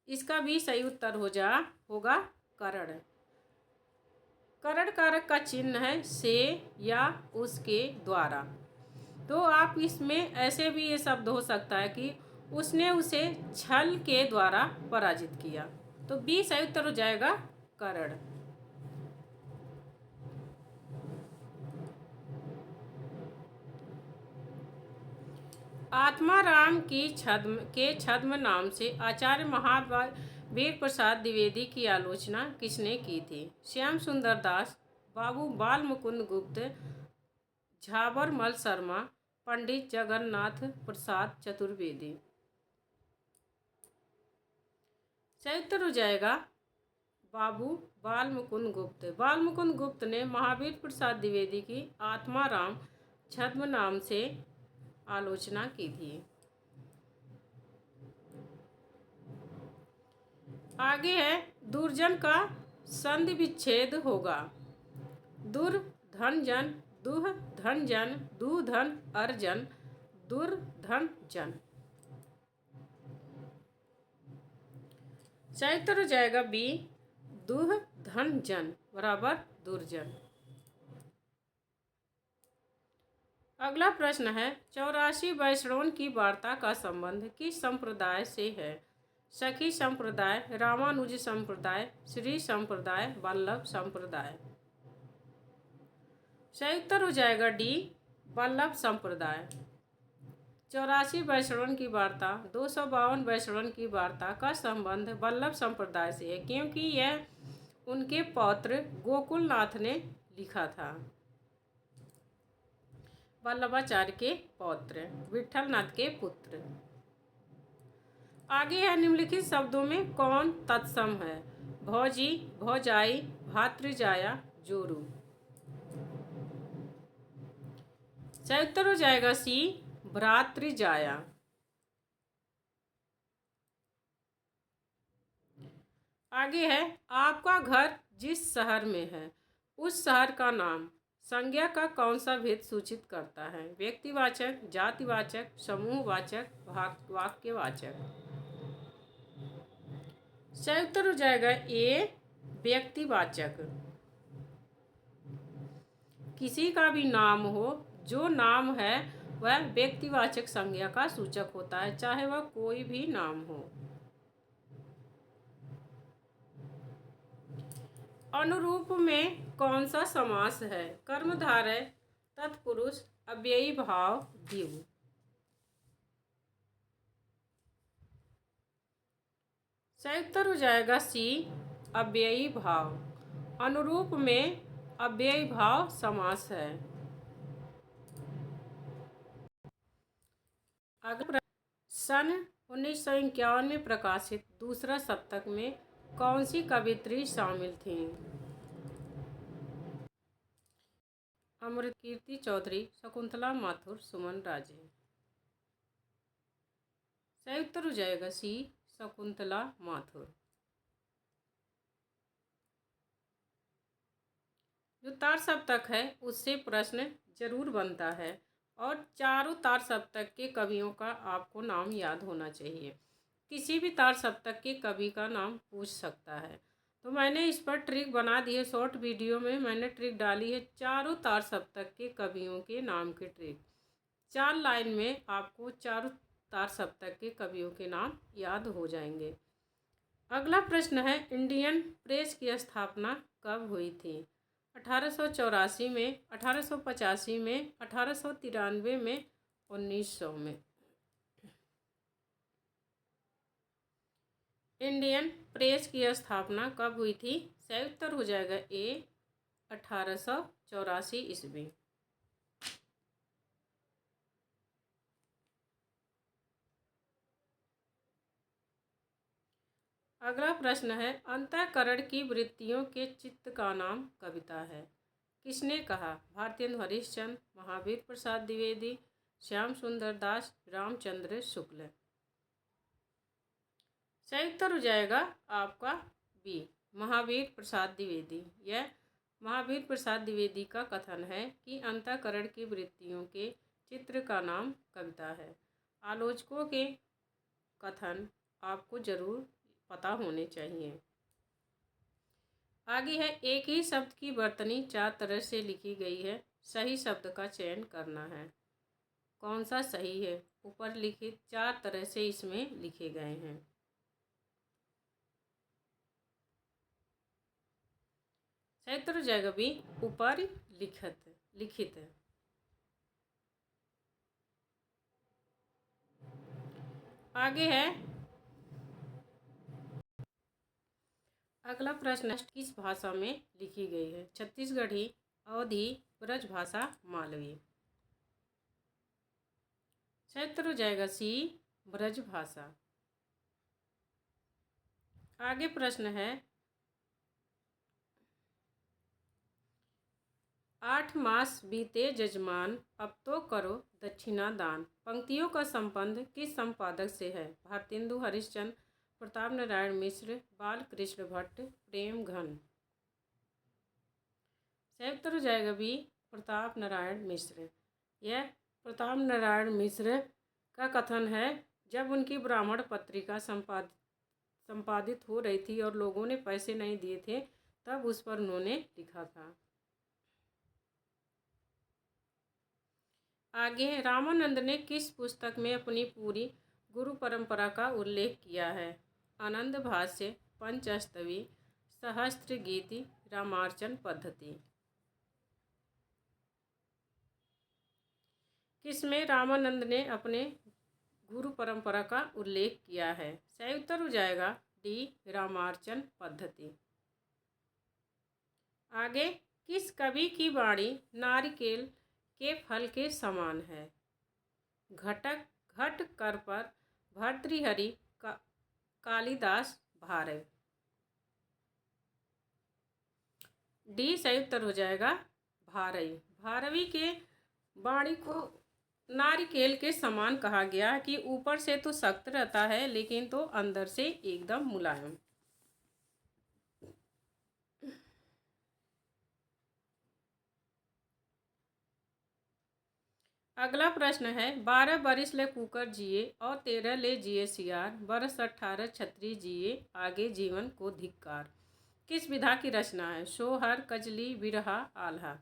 इसका भी सही उत्तर होगा करण। करण कारक का चिन्ह है से या उसके द्वारा। तो आप इसमें ऐसे भी ये शब्द हो सकता है कि उसने उसे छल के द्वारा पराजित किया, तो बी सही उत्तर हो जाएगा करण। आत्माराम की छद्म नाम से आचार्य महावीर प्रसाद द्विवेदी की आलोचना किसने की थी? श्याम सुंदर दास, बाबू बाल मुकुंद गुप्त, झाबरमल शर्मा, पंडित जगन्नाथ प्रसाद चतुर्वेदी। सही उत्तर हो जाएगा बाबू बाल मुकुंद गुप्त। बाल मुकुंद गुप्त ने महावीर प्रसाद द्विवेदी की आत्माराम छद्म नाम से आलोचना की थी। आगे है, दुर्जन का संधि विच्छेद होगा। दुर धन जन, दुह धन जन, दु धन अर्जन, दुर्धन जन। सही उत्तर हो जाएगा बी, दुह धन जन बराबर दुर्जन। अगला प्रश्न है, 84 वैष्णवों की वार्ता का संबंध किस संप्रदाय से है? सखी संप्रदाय, रामानुज संप्रदाय, श्री संप्रदाय, वल्लभ संप्रदाय। सही उत्तर हो जाएगा डी, वल्लभ संप्रदाय। 84 वैष्णवन की वार्ता, 252 वैष्णवन की वार्ता का संबंध वल्लभ संप्रदाय से है, क्योंकि यह उनके पौत्र गोकुलनाथ ने लिखा था। वल्लभाचार्य के पौत्र, विठलनाथ के पुत्र। आगे है निम्नलिखित शब्दों में कौन तत्सम है? भौजी, भौजाई, भातृजाया, जोरू। सही उत्तर हो जाएगा सी, भ्रातृजाया। आगे है आपका घर जिस शहर में है उस शहर का नाम संज्ञा का कौन सा भेद सूचित करता है? व्यक्तिवाचक, जातिवाचक, समूहवाचक, वाक्यवाचक। सही उत्तर हो जाएगा ए, व्यक्तिवाचक। किसी का भी नाम हो, जो नाम है वह व्यक्तिवाचक संज्ञा का सूचक होता है, चाहे वह कोई भी नाम हो। अनुरूप में कौन सा समास है? कर्मधारय, तत्पुरुष, अव्ययी भाव, द्विगु। सही उत्तर हो जाएगा सी, अव्ययी भाव। अनुरूप में अव्ययी भाव समास है। अगला सन 1951 में प्रकाशित दूसरा सप्तक में कौन सी कवित्री शामिल थी? अमृतकीर्ति चौधरी, शकुंतला माथुर, सुमन राजे। सही उत्तर हो जाएगा सी, शकुंतला माथुर। जो तार सप्तक है उससे प्रश्न जरूर बनता है और चारों तार सप्तक के कवियों का आपको नाम याद होना चाहिए। किसी भी तार सप्तक के कवि का नाम पूछ सकता है, तो मैंने इस पर ट्रिक बना दी है। शॉर्ट वीडियो में मैंने ट्रिक डाली है, चारों तार सप्तक के कवियों के नाम की ट्रिक। 4 लाइन में आपको चारों तार सप्तक के कवियों के नाम याद हो जाएंगे। अगला प्रश्न है इंडियन प्रेस की स्थापना कब हुई थी? 1884 में, 1885 में, 1893 में, 1900 में। इंडियन प्रेस की स्थापना कब हुई थी? सही उत्तर हो जाएगा ए, 1884 ईस्वी। अगला प्रश्न है अंतःकरण की वृत्तियों के चित्त का नाम कविता है। किसने कहा? भारतेंदु हरिश्चंद्र, महावीर प्रसाद द्विवेदी, श्याम सुंदर दास, रामचंद्र शुक्ल। सही उत्तर हो जाएगा आपका बी, महावीर प्रसाद द्विवेदी। यह महावीर प्रसाद द्विवेदी का कथन है कि अंतःकरण की वृत्तियों के चित्र का नाम कविता है। आलोचकों के कथन आपको जरूर पता होने चाहिए। आगे है एक ही शब्द की वर्तनी 4 तरह से लिखी गई है, सही शब्द का चयन करना है। कौन सा सही है? ऊपर लिखित 4 तरह से इसमें लिखे गए हैं। सही उत्तर हो जाएगा बी, ऊपर लिखित। आगे है अगला प्रश्न किस भाषा में लिखी गई है? छत्तीसगढ़ी, अवधी, ब्रजभाषा, मालवी। सही उत्तर हो जाएगा सी, ब्रजभाषा। आगे प्रश्न है 8 मास बीते जजमान, अब तो करो दक्षिणा दान। पंक्तियों का संबंध किस संपादक से है? भारतेंदु हरिश्चंद्र, प्रताप नारायण मिश्र, बालकृष्ण भट्ट, प्रेम घन। सही उत्तर हो जाएगा बी, प्रताप नारायण मिश्र। यह प्रताप नारायण मिश्र का कथन है जब उनकी ब्राह्मण पत्रिका संपादित हो रही थी और लोगों ने पैसे नहीं दिए थे, तब उस पर उन्होंने लिखा था। आगे रामानंद ने किस पुस्तक में अपनी पूरी गुरु परंपरा का उल्लेख किया है? आनंद भाष्य, पंचस्तवी, सहस्त्र गीति, रामार्चन पद्धति। किसमें रामानंद ने अपने गुरु परंपरा का उल्लेख किया है? सही उत्तर हो जाएगा डी, रामार्चन पद्धति। आगे, किस कवि की वाणी नारिकेल के फल के समान है? घटक, घट कर पर, भर्तृहरि, कालिदास, भारव। डी सही उत्तर हो जाएगा भारवी। भारवी के वाणी को नारिकेल के समान कहा गया कि ऊपर से तो सख्त रहता है लेकिन तो अंदर से एकदम मुलायम। अगला प्रश्न है, 12 बरिस ले कुकर जिए और 13 ले जिए सियार, बरस 18 छत्री जिए, आगे जीवन को धिक्कार। किस विधा की रचना है? सोहर, कजली, बिरहा, आल्हा।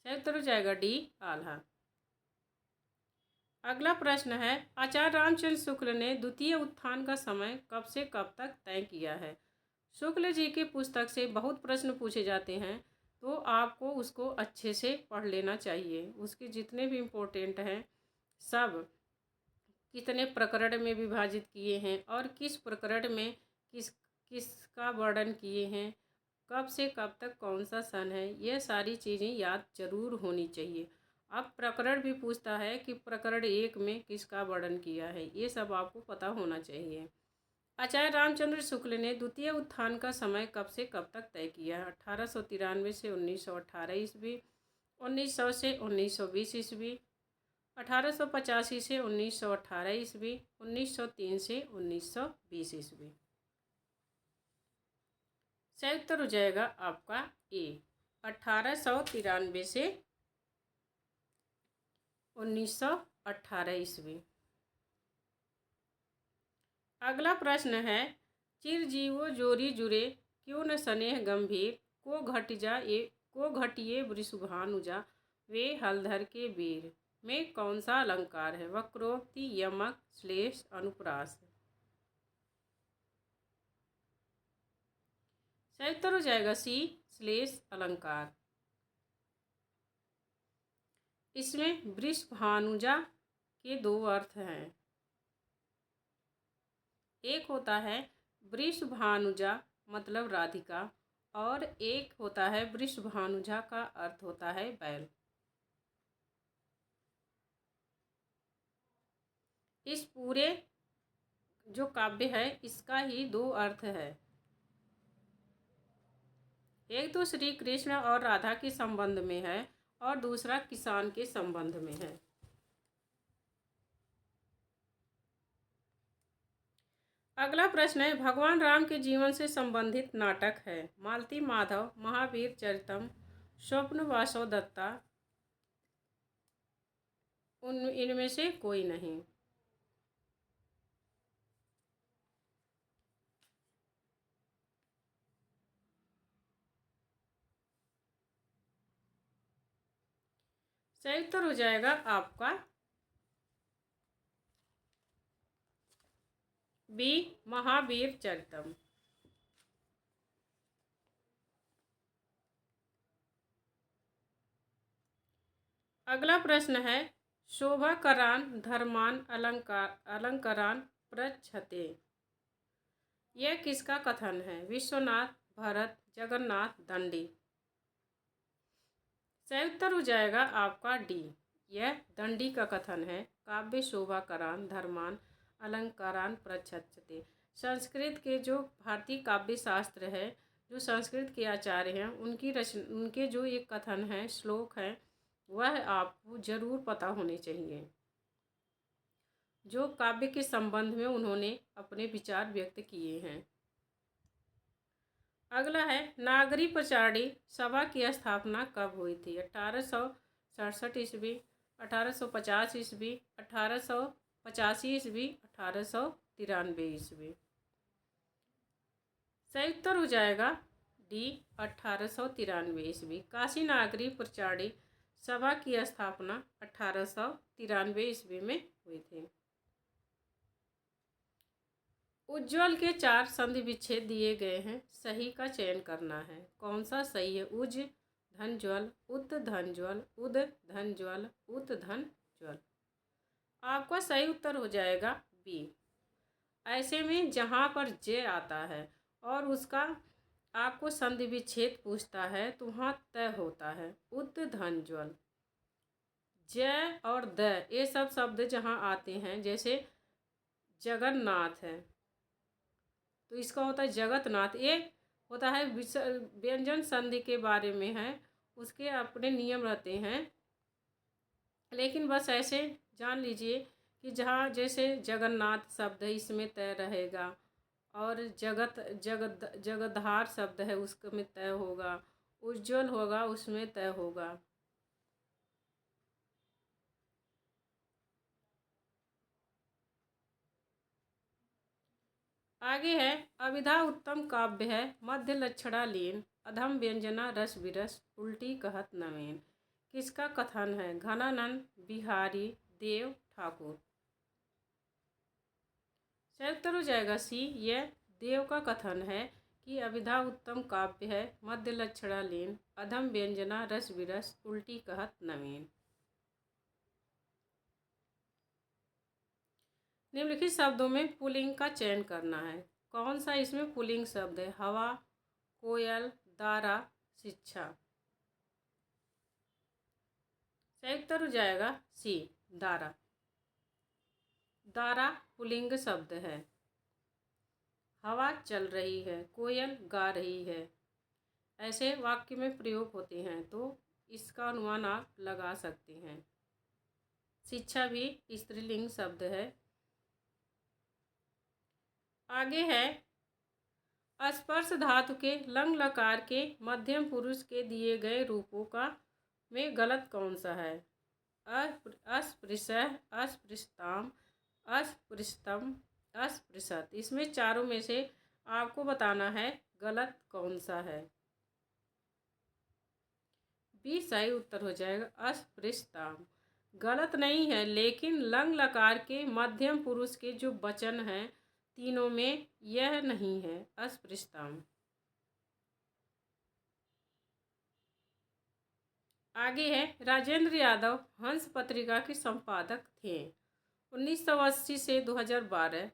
सही उत्तर हो जाएगा डी, आल्हा। अगला प्रश्न है, आचार्य रामचंद्र शुक्ल ने द्वितीय उत्थान का समय कब से कब तक तय किया है? शुक्ल जी की पुस्तक से बहुत प्रश्न पूछे जाते हैं, तो आपको उसको अच्छे से पढ़ लेना चाहिए। उसके जितने भी इम्पोर्टेंट हैं सब, कितने प्रकरण में विभाजित किए हैं और किस प्रकरण में किसका वर्णन किए हैं, कब से कब तक कौन सा सन है, ये सारी चीज़ें याद जरूर होनी चाहिए। अब प्रकरण भी पूछता है कि प्रकरण 1 में किसका वर्णन किया है, ये सब आपको पता होना चाहिए। आचार्य रामचंद्र शुक्ल ने द्वितीय उत्थान का समय कब से कब तक तय किया है? 1893 से 1918 ईस्वी, 1900 से 1920 ईस्वी, 1885 से 1918 ईस्वी, 1903 से 1920 ईस्वी। सही उत्तर हो जाएगा आपका ए, 1893 से 1918 ईस्वी। अगला प्रश्न है, चिरजीवो जोरी जुरे क्यों न स्नेह गंभीर, को घटिए वृषभानुजा वे हलधर के वीर, में कौन सा अलंकार है? वक्रोक्ति, यमक, श्लेष, अनुप्रास। सही उत्तर हो जाएगा सी, श्लेष अलंकार। इसमें वृषभानुजा के 2 अर्थ हैं। एक होता है वृषभानुजा मतलब राधिका, और एक होता है वृषभानुजा का अर्थ होता है बैल। इस पूरे जो काव्य है इसका ही 2 अर्थ है। एक तो श्री कृष्ण और राधा के संबंध में है और दूसरा किसान के संबंध में है। अगला प्रश्न है, भगवान राम के जीवन से संबंधित नाटक है? मालती माधव, महावीर चरितम, स्वप्न वासव दत्ता, इनमें से कोई नहीं। सही उत्तर हो जाएगा आपका बी, महावीर चरितम। अगला प्रश्न है, शोभाकरान धर्मान अलंकारान प्रच्छते, यह किसका कथन है? विश्वनाथ, भरत, जगन्नाथ, दंडी। सही उत्तर हो जाएगा आपका डी, यह दंडी का कथन है। काव्य शोभाकरान धर्मान अलंकारान प्रच्छते। संस्कृत के जो भारतीय काव्य शास्त्र है, जो संस्कृत के आचार्य हैं, उनके जो एक कथन है, श्लोक है, वह आपको जरूर पता होने चाहिए, जो काव्य के संबंध में उन्होंने अपने विचार व्यक्त किए हैं। अगला है, नागरी प्रचारणी सभा की स्थापना कब हुई थी? 1867 ईस्वी, 1850 ईस्वी, 1885 ईस्वी, 1893 ईस्वी। सही उत्तर हो जाएगा डी, 1893 ईस्वी। काशी नागरी प्रचारणी सभा की स्थापना 1893 ईस्वी में हुई थी। उज्ज्वल के 4 संधि विच्छेद दिए गए हैं, सही का चयन करना है। कौन सा सही है? उज धन ज्वल, उत धन ज्वल, उद धन ज्वल, उत धन ज्वल। आपका सही उत्तर हो जाएगा बी। ऐसे में जहाँ पर जे आता है और उसका आपको संधि विच्छेद पूछता है तो वहाँ तय होता है उत धन ज्वल। जय और द ये सब शब्द जहाँ आते हैं, जैसे जगन्नाथ है तो इसका होता है जगतनाथ। ये होता है व्यंजन संधि के बारे में है, उसके अपने नियम रहते हैं। लेकिन बस ऐसे जान लीजिए कि जहाँ जैसे जगन्नाथ शब्द है इसमें तय रहेगा, और जगधार शब्द है उसमें तय होगा, उज्ज्वल होगा उसमें तय होगा। आगे है अभिधा उत्तम काव्य है, मध्य लक्षणा लीन, अधम व्यंजना रस विरस, उल्टी कहत नवीन। किसका कथन है? घनानंद बिहारी देव ठाकुर। सही उत्तर हो जाएगा सी। यह देव का कथन है कि अभिधा उत्तम काव्य है, मध्य लक्षणा लीन, अधम व्यंजना रस विरस, उल्टी कहत नवीन। निम्नलिखित शब्दों में पुल्लिंग का चयन करना है। कौन सा इसमें पुल्लिंग शब्द है? हवा, कोयल, दारा, शिक्षा। सही उत्तर हो जाएगा सी, दारा। दारा पुल्लिंग शब्द है। हवा चल रही है, कोयल गा रही है, ऐसे वाक्य में प्रयोग होते हैं तो इसका अनुमान आप लगा सकते हैं। शिक्षा भी स्त्रीलिंग शब्द है। आगे है स्पर्श धातु के लंग लकार के मध्यम पुरुष के दिए गए रूपों का में गलत कौन सा है? अस्पृशः, अस्पृशताम, अस्पृशतम, अस्पृशत। इसमें चारों में से आपको बताना है गलत कौन सा है। बी सही उत्तर हो जाएगा, अस्पृशताम। गलत नहीं है, लेकिन लंग लकार के मध्यम पुरुष के जो वचन हैं तीनों में यह नहीं है अस्पृशताम। आगे है राजेंद्र यादव हंस पत्रिका के संपादक थे। 1980 से 2012,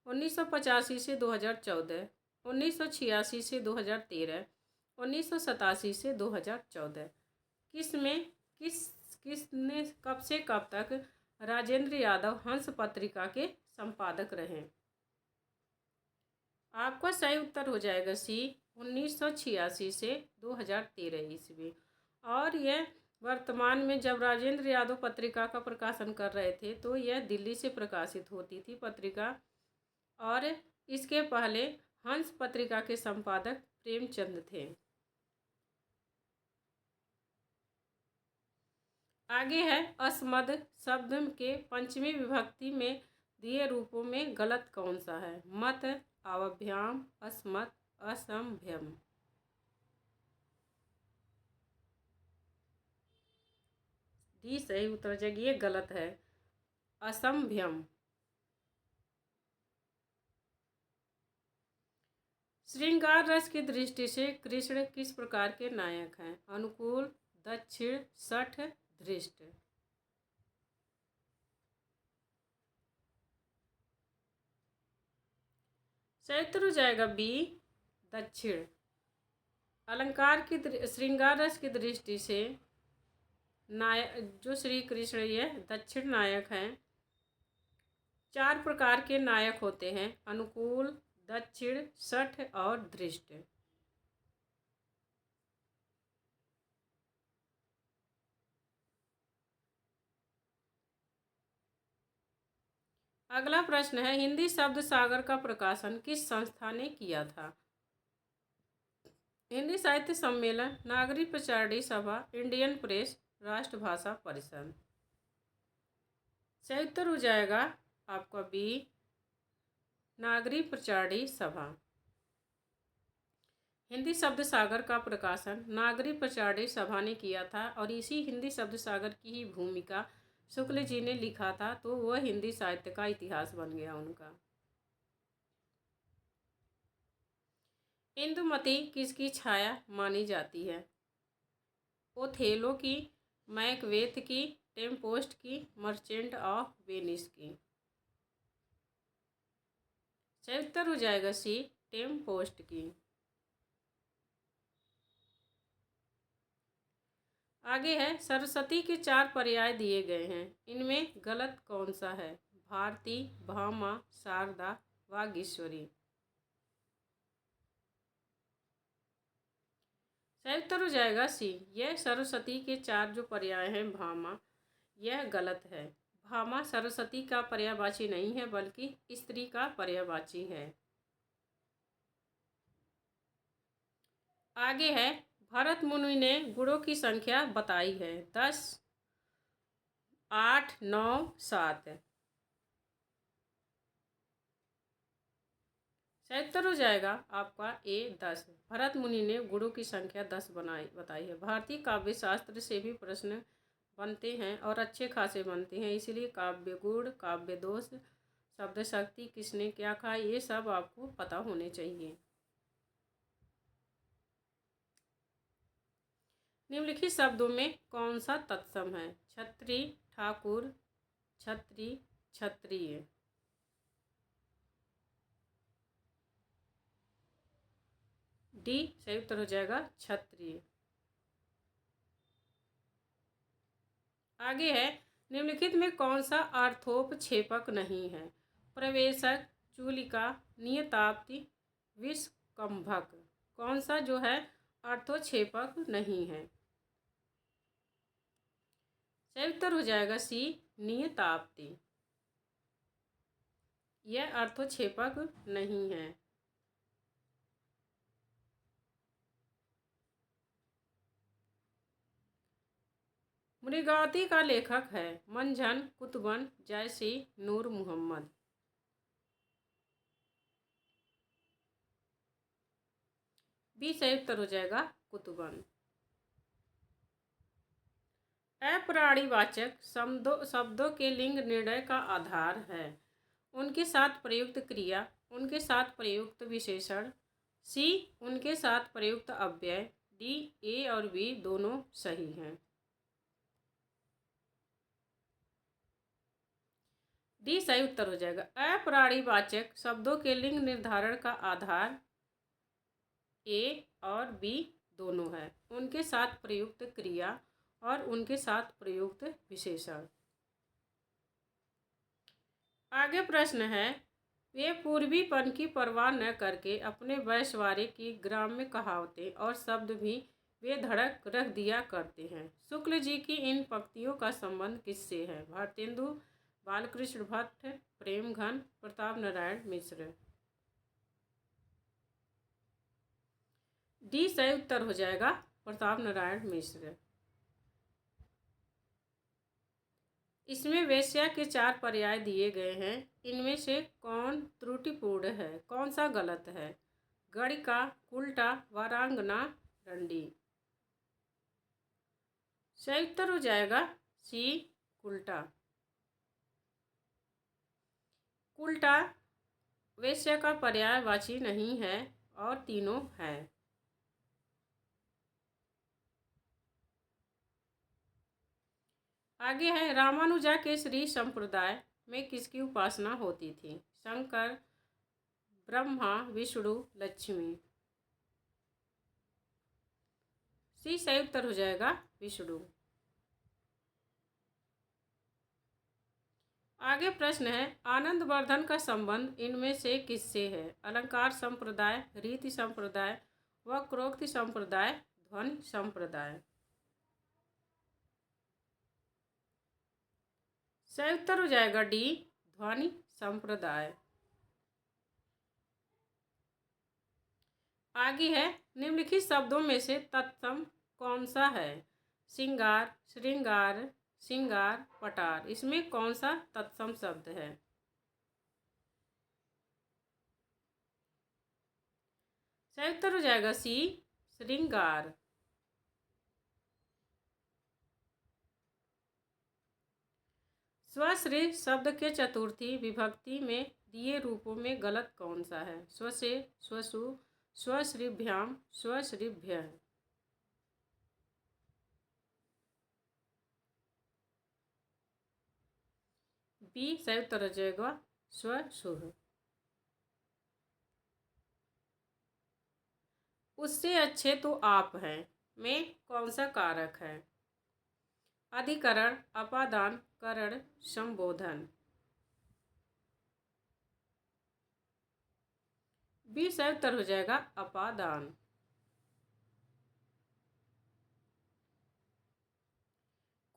1985 से 2014, 1986 से 2013, 1987 से 2014। किसने कब से कब तक राजेंद्र यादव हंस पत्रिका के संपादक रहे? आपका सही उत्तर हो जाएगा सी, 1986 से 2013 ईस्वी। और यह वर्तमान में जब राजेंद्र यादव पत्रिका का प्रकाशन कर रहे थे तो यह दिल्ली से प्रकाशित होती थी पत्रिका, और इसके पहले हंस पत्रिका के संपादक प्रेमचंद थे। आगे है अस्मद शब्द के पंचमी विभक्ति में दिए रूपों में गलत कौन सा है? मत, आवभ्याम, अस्मत्, असंभ्यम। डी सही उत्तर जाएगी, ये गलत है, असंभ्यम। श्रृंगार रस की दृष्टि से कृष्ण किस प्रकार के नायक हैं? अनुकूल, दक्षिण, सठ, धृष्ट। सही उत्तर हो जाएगा बी, दक्षिण। अलंकार की श्रृंगार रस की दृष्टि से नायक जो श्री कृष्ण ये दक्षिण नायक हैं। 4 प्रकार के नायक होते हैं, अनुकूल, दक्षिण, सठ और धृष्ट। अगला प्रश्न है हिंदी शब्द सागर का प्रकाशन किस संस्था ने किया था? हिंदी साहित्य सम्मेलन, नागरिक प्रचारणी सभा, इंडियन प्रेस, राष्ट्रभाषा परिषद। सही उत्तर हो जाएगा आपका बी, नागरिक प्रचारणी सभा। हिंदी शब्द सागर का प्रकाशन नागरिक प्रचारणी सभा ने किया था, और इसी हिंदी शब्द सागर की ही भूमिका शुक्ल जी ने लिखा था, तो वह हिंदी साहित्य का इतिहास बन गया उनका। इंदुमती किसकी छाया मानी जाती है? ओथेलो की, मैकबेथ की, टेम्पेस्ट की, मर्चेंट ऑफ वेनिस की। सही उत्तर हो जाएगा सी, टेम्पेस्ट की। आगे है, सरस्वती के 4 पर्याय दिए गए हैं, इनमें गलत कौन सा है? भारती, भामा, शारदा, वागीश्वरी। सही उत्तर हो जाएगा सी, यह सरस्वती के 4 जो पर्याय हैं भामा, यह गलत है। भामा सरस्वती का पर्यायवाची नहीं है बल्कि स्त्री का पर्यायवाची है। आगे है, भरत मुनि ने गुणों की संख्या बताई है, 10, 8, 9, 7। सही उत्तर हो जाएगा आपका ए, 10। भरत मुनि ने गुणों की संख्या 10 बताई है। भारतीय काव्य शास्त्र से भी प्रश्न बनते हैं और अच्छे खासे बनते हैं, इसलिए काव्य गुण, काव्य दोष, शब्द शक्ति, किसने क्या कहा, ये सब आपको पता होने चाहिए। निम्नलिखित शब्दों में कौन सा तत्सम है? छत्री, ठाकुर, छत्री, क्षत्रिय। डी सही उत्तर हो जाएगा क्षत्रिय। आगे है, निम्नलिखित में कौन सा अर्थोपक्षेपक नहीं है? प्रवेशक, चूलिका, नियताप्ति, विषकंभक। कौन सा जो है अर्थोक्षेपक नहीं है? सही उत्तर हो जाएगा सी, नियताप्ति। यह अर्थोक्षेपक नहीं है। मृगावती का लेखक है मंझन, कुतुबन, जैसी, नूर मोहम्मद। बी सही उत्तर हो जाएगा कुतुबन। अप्राणीवाचक शब्दों के लिंग निर्णय का आधार है उनके साथ प्रयुक्त क्रिया, उनके साथ प्रयुक्त विशेषण, सी उनके साथ प्रयुक्त अव्यय, डी ए और बी दोनों सही हैं। डी सही उत्तर हो जाएगा। अप्राणीवाचक शब्दों के लिंग निर्धारण का आधार ए और बी दोनों है, उनके साथ प्रयुक्त क्रिया और उनके साथ प्रयुक्त विशेषण। आगे प्रश्न है, वे पूर्वीपन की परवाह न करके अपने वैश्वारे की ग्राम्य कहावतें और शब्द भी बेधड़क रख दिया करते हैं। शुक्ल जी की इन पंक्तियों का संबंध किससे है? भारतेंदु, बालकृष्ण भट्ट, प्रेमघन, प्रताप नारायण मिश्र। डी सही उत्तर हो जाएगा प्रताप नारायण मिश्र। इसमें वेश्या के 4 पर्याय दिए गए हैं, इनमें से कौन त्रुटिपूर्ण है, कौन सा गलत है? गणिका, उल्टा, वारांगना, रंडी। सही उत्तर हो जाएगा सी, उल्टा। उल्टा वेश्या का पर्यायवाची नहीं है और तीनों है। आगे है, रामानुजा के श्री संप्रदाय में किसकी उपासना होती थी? शंकर, ब्रह्मा, विष्णु, लक्ष्मी। सी सही उत्तर हो जाएगा विष्णु। आगे प्रश्न है, आनंदवर्धन का संबंध इनमें से किससे है? अलंकार संप्रदाय, रीति संप्रदाय, वक्रोक्ति संप्रदाय, ध्वनि संप्रदाय। सही उत्तर हो जाएगा डी, ध्वनि संप्रदाय। आगे है, निम्नलिखित शब्दों में से तत्सम कौन सा है? श्रृंगार, श्रृंगार, श्रृंगार, पटार। इसमें कौन सा तत्सम शब्द है? सही उत्तर हो जाएगा सी, श्रृंगार। स्वश्री शब्द के चतुर्थी विभक्ति में दिए रूपों में गलत कौन सा है? स्वसे, स्वसु, स्वश्रीभ्यां स्वश्रीभ्यः। बी संयुक्त हो जाएगा स्वशुभ। उससे अच्छे तो आप हैं में कौन सा कारक है? अधिकरण, अपादान, करण, संबोधन। बी संयुक्त हो जाएगा अपादान।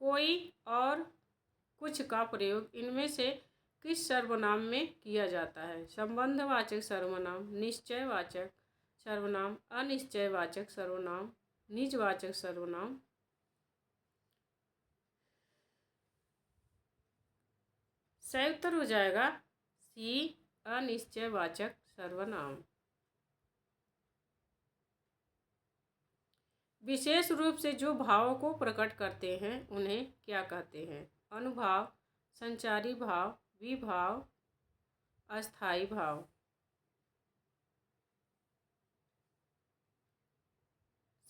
कोई और कुछ का प्रयोग इनमें से किस सर्वनाम में किया जाता है? संबंधवाचक सर्वनाम, निश्चयवाचक सर्वनाम, अनिश्चयवाचक सर्वनाम, निजवाचक सर्वनाम। संयुक्त हो जाएगा सी अनिश्चयवाचक सर्वनाम। विशेष रूप से जो भावों को प्रकट करते हैं उन्हें क्या कहते हैं? अनुभाव, संचारी भाव, विभाव, अस्थायी भाव।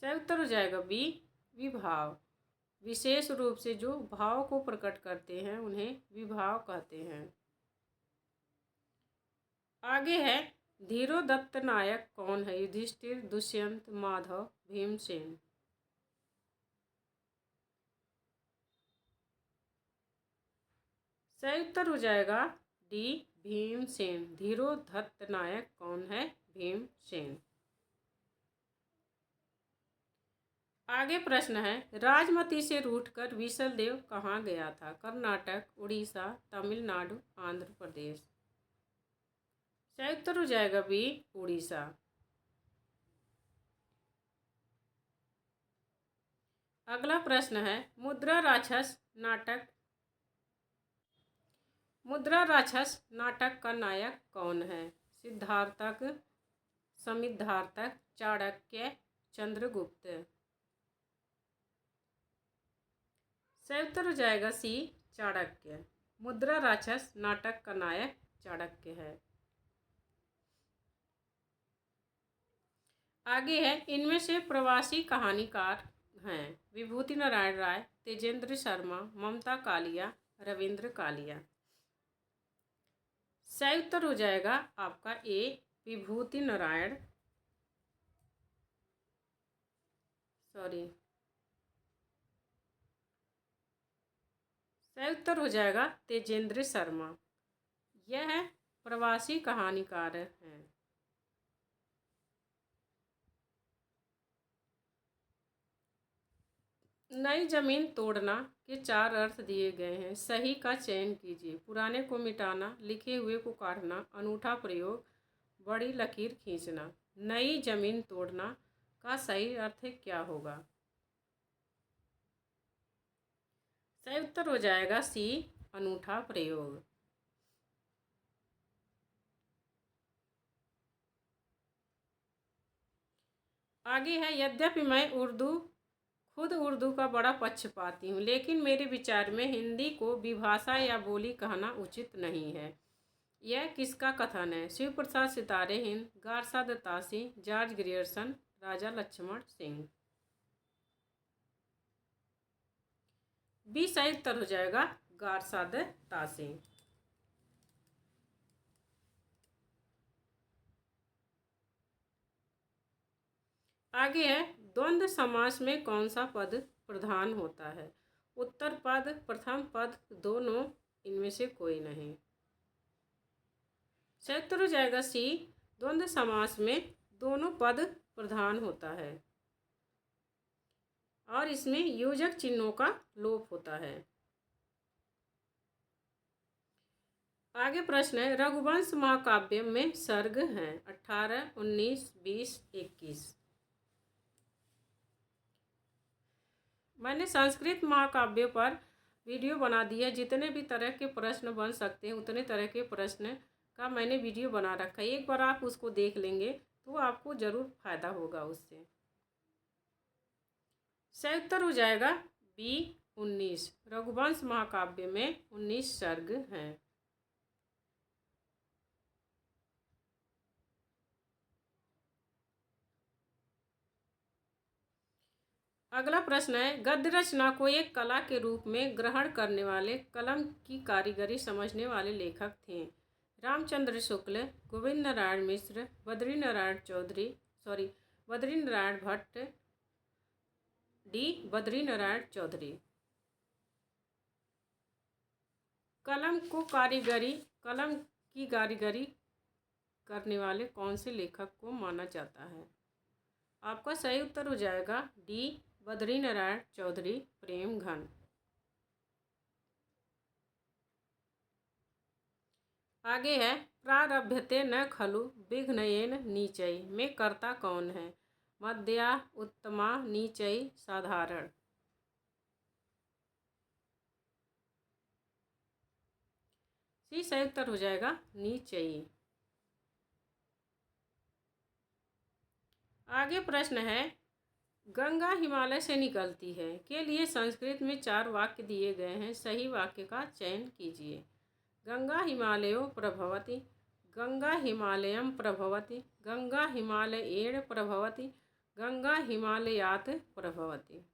संयुक्त हो जाएगा बी विभाव। विशेष रूप से जो भाव को प्रकट करते हैं उन्हें विभाव कहते हैं। आगे है धीरोदत्त नायक कौन है? युधिष्ठिर, दुष्यंत, माधव, भीमसेन। संयुक्त हो जाएगा डी भीमसेन। धीरोदत्त नायक कौन है? भीमसेन। आगे प्रश्न है राजमती से रूठकर विशलदेव कहाँ गया था? कर्नाटक, उड़ीसा, तमिलनाडु, आंध्र प्रदेश। संयुक्त हो जाएगा बी उड़ीसा। अगला प्रश्न है मुद्रा राक्षस नाटक का नायक कौन है? सिद्धार्थक, समिद्धार्थक, चाणक्य, चंद्रगुप्त। संयुक्त हो जाएगा सी चाणक्य। मुद्रा राक्षस नाटक का नायक चाणक्य है। आगे है इनमें से प्रवासी कहानीकार हैं विभूति नारायण राय, तेजेंद्र शर्मा, ममता कालिया, रविंद्र कालिया। संयुक्त हो जाएगा आपका ए विभूति नारायण संयुक्त हो जाएगा तेजेंद्र शर्मा। यह प्रवासी कहानीकार हैं। नई जमीन तोड़ना के 4 अर्थ दिए गए हैं। सही का चयन कीजिए। पुराने को मिटाना, लिखे हुए को काटना, अनूठा प्रयोग, बड़ी लकीर खींचना। नई जमीन तोड़ना का सही अर्थ क्या होगा? संयुक्त हो जाएगा सी अनूठा प्रयोग। आगे है यद्यपि मैं खुद उर्दू का बड़ा पक्षपाती हूँ, लेकिन मेरे विचार में हिंदी को विभाषा या बोली कहना उचित नहीं है। यह किसका कथन है? शिव प्रसाद सितारे हिंद, गारसाद तासी, जॉर्ज ग्रियर्सन, राजा लक्ष्मण सिंह। बी संयुक्त हो जाएगा गारसाद तासी। आगे है द्वंद्व समास में कौन सा पद प्रधान होता है? उत्तर पद, प्रथम पद, दोनों, इनमें से कोई नहीं। संयुक्त हो जाएगा सी द्वंद्व समास में दोनों पद प्रधान होता है और इसमें योजक चिन्हों का लोप होता है। आगे प्रश्न है रघुवंश महाकाव्य में सर्ग हैं 18, 19, 20, 21। मैंने संस्कृत महाकाव्यों पर वीडियो बना दिया। जितने भी तरह के प्रश्न बन सकते हैं उतने तरह के प्रश्न का मैंने वीडियो बना रखा है। एक बार आप उसको देख लेंगे तो आपको ज़रूर फायदा होगा उससे। संयुक्त हो जाएगा बी 19। रघुवंश महाकाव्य में 19 सर्ग हैं। अगला प्रश्न है, गद्य रचना को एक कला के रूप में ग्रहण करने वाले कलम की कारीगरी समझने वाले लेखक थे। रामचंद्र शुक्ल, गोविंद नारायण मिश्र, बद्रीनारायण भट्ट, डी बद्रीनारायण चौधरी। कलम की कारीगरी करने वाले कौन से लेखक को माना जाता है? आपका सही उत्तर हो जाएगा डी बद्रीनारायण चौधरी प्रेमघन। आगे है, प्रारभ्यते न खलु विघ्नयेन नीचै में कर्ता कौन है? मध्या, उत्तमा, नीचै, साधारण। सी सही उत्तर हो जाएगा नीचै। आगे प्रश्न है, गंगा हिमालय से निकलती है के लिए संस्कृत में 4 वाक्य दिए गए हैं, सही वाक्य का चयन कीजिए। गंगा हिमालयो प्रभवति, गंगा हिमालयम प्रभवति, गंगा हिमालयेण प्रभवति, गंगा हिमालयात् प्रभवति।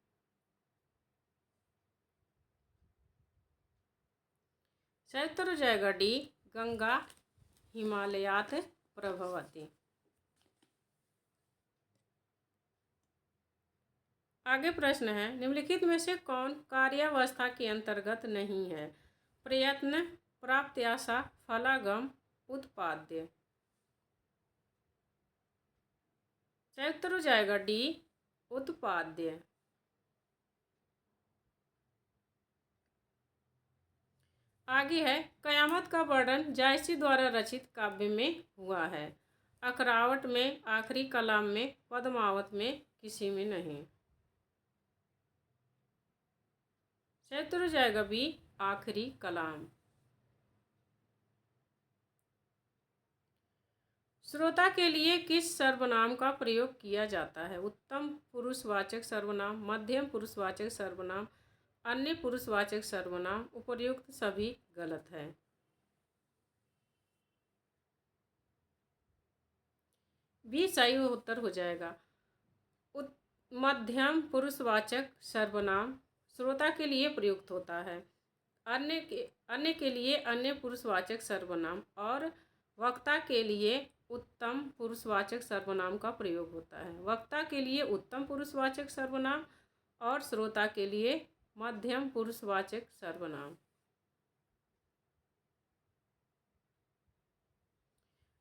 सही उत्तर हो जाएगा डी गंगा हिमालयात् प्रभवति। आगे प्रश्न है, निम्नलिखित में से कौन कार्यावस्था के अंतर्गत नहीं है? प्रयत्न, प्राप्त्याशा, फलागम, उत्पाद्य। सही उत्तर हो जाएगा डी उत्पाद्य। आगे है, कयामत का वर्णन जायसी द्वारा रचित काव्य में हुआ है। अखरावट में, आखिरी कलाम में, पद्मावत में, किसी में नहीं। सही उत्तर हो जाएगा बी आखिरी कलाम। श्रोता के लिए किस सर्वनाम का प्रयोग किया जाता है? उत्तम पुरुषवाचक सर्वनाम, मध्यम पुरुषवाचक सर्वनाम, अन्य पुरुषवाचक सर्वनाम, उपर्युक्त सभी गलत है। बी सही उत्तर हो जाएगा। मध्यम पुरुषवाचक सर्वनाम श्रोता के लिए प्रयुक्त होता है, अन्य के लिए अन्य पुरुषवाचक सर्वनाम और वक्ता के लिए उत्तम पुरुषवाचक सर्वनाम का प्रयोग होता है। वक्ता के लिए उत्तम पुरुषवाचक सर्वनाम और श्रोता के लिए मध्यम पुरुषवाचक सर्वनाम।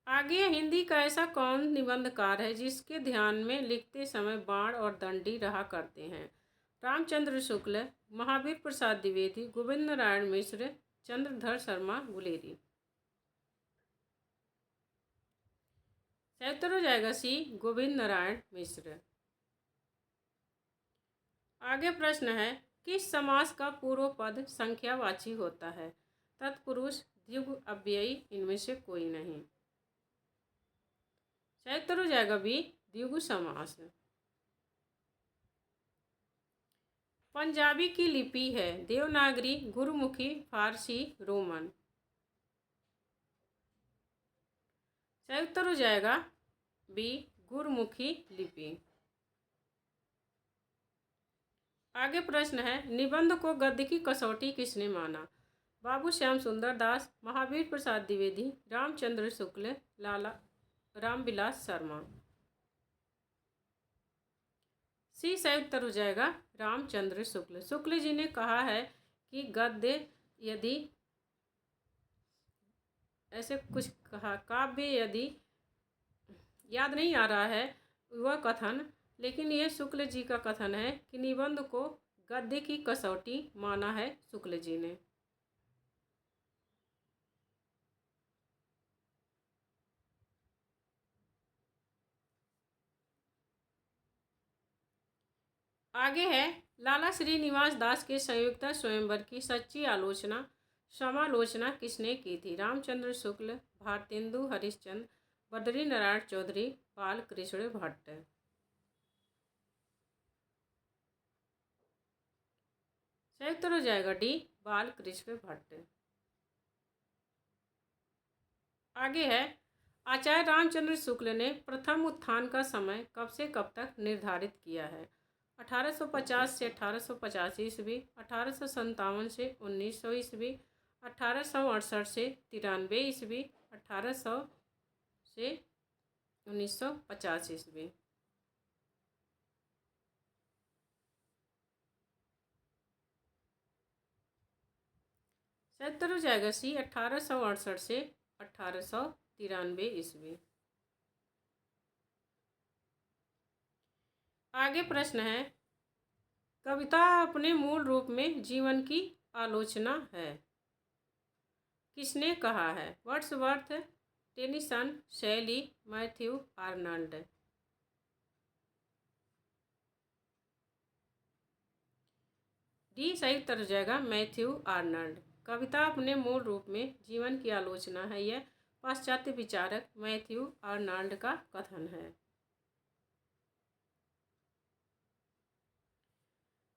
आगे, हिंदी का ऐसा कौन निबंधकार है जिसके ध्यान में लिखते समय बाण और दंडी रहा करते हैं? रामचंद्र शुक्ल, महावीर प्रसाद द्विवेदी, गोविंद नारायण मिश्र, चंद्रधर शर्मा गुलेरी। सही उत्तर हो जाएगा सी गोविंद नारायण मिश्र। आगे प्रश्न है, किस समास का पूर्व पद संख्यावाची होता है? तत्पुरुष, द्विगु, अव्ययी, इनमें से कोई नहीं। सही उत्तर हो जाएगा बी द्विगु समास। पंजाबी की लिपि है देवनागरी, गुरुमुखी, फारसी, रोमन। सही उत्तर हो जाएगा बी गुरुमुखी लिपि। आगे प्रश्न है, निबंध को गद्य की कसौटी किसने माना? बाबू श्याम सुंदर दास, महावीर प्रसाद द्विवेदी, रामचंद्र शुक्ल, लाला रामविलास शर्मा। सी सही उत्तर हो जाएगा रामचंद्र शुक्ल। शुक्ल जी ने कहा है कि गद्य यदि ऐसे कुछ कहा, काव्य यदि याद नहीं आ रहा है वह कथन, लेकिन यह शुक्ल जी का कथन है कि निबंध को गद्य की कसौटी माना है शुक्ल जी ने। आगे है, लाला श्रीनिवास दास के संयुक्त स्वयंवर की सच्ची समालोचना किसने की थी? रामचंद्र शुक्ल, भारतेंदु हरिश्चंद्र, बद्रीनारायण चौधरी, बालकृष्ण भट्ट। सही उत्तर हो जाएगा डी बालकृष्ण भट्ट। आगे है, आचार्य रामचंद्र शुक्ल ने प्रथम उत्थान का समय कब से कब तक निर्धारित किया है? 1850 से 1885 ईस्वी, 1857 से 1900 ईस्वी, 1868 से 93 ईस्वी, 1800 से 1950 ईस्वी। उत्तर हो जाएगा सी, 1868 से 1893 ईस्वी। आगे प्रश्न है, कविता अपने मूल रूप में जीवन की आलोचना है। किसने कहा है? वर्ड्सवर्थ, टेनिसन, शैली, मैथ्यू आर्नल्ड। डी सही उत्तर हो जाएगा मैथ्यू आर्नल्ड। कविता अपने मूल रूप में जीवन की आलोचना है, यह पाश्चात्य विचारक मैथ्यू आर्नल्ड का कथन है।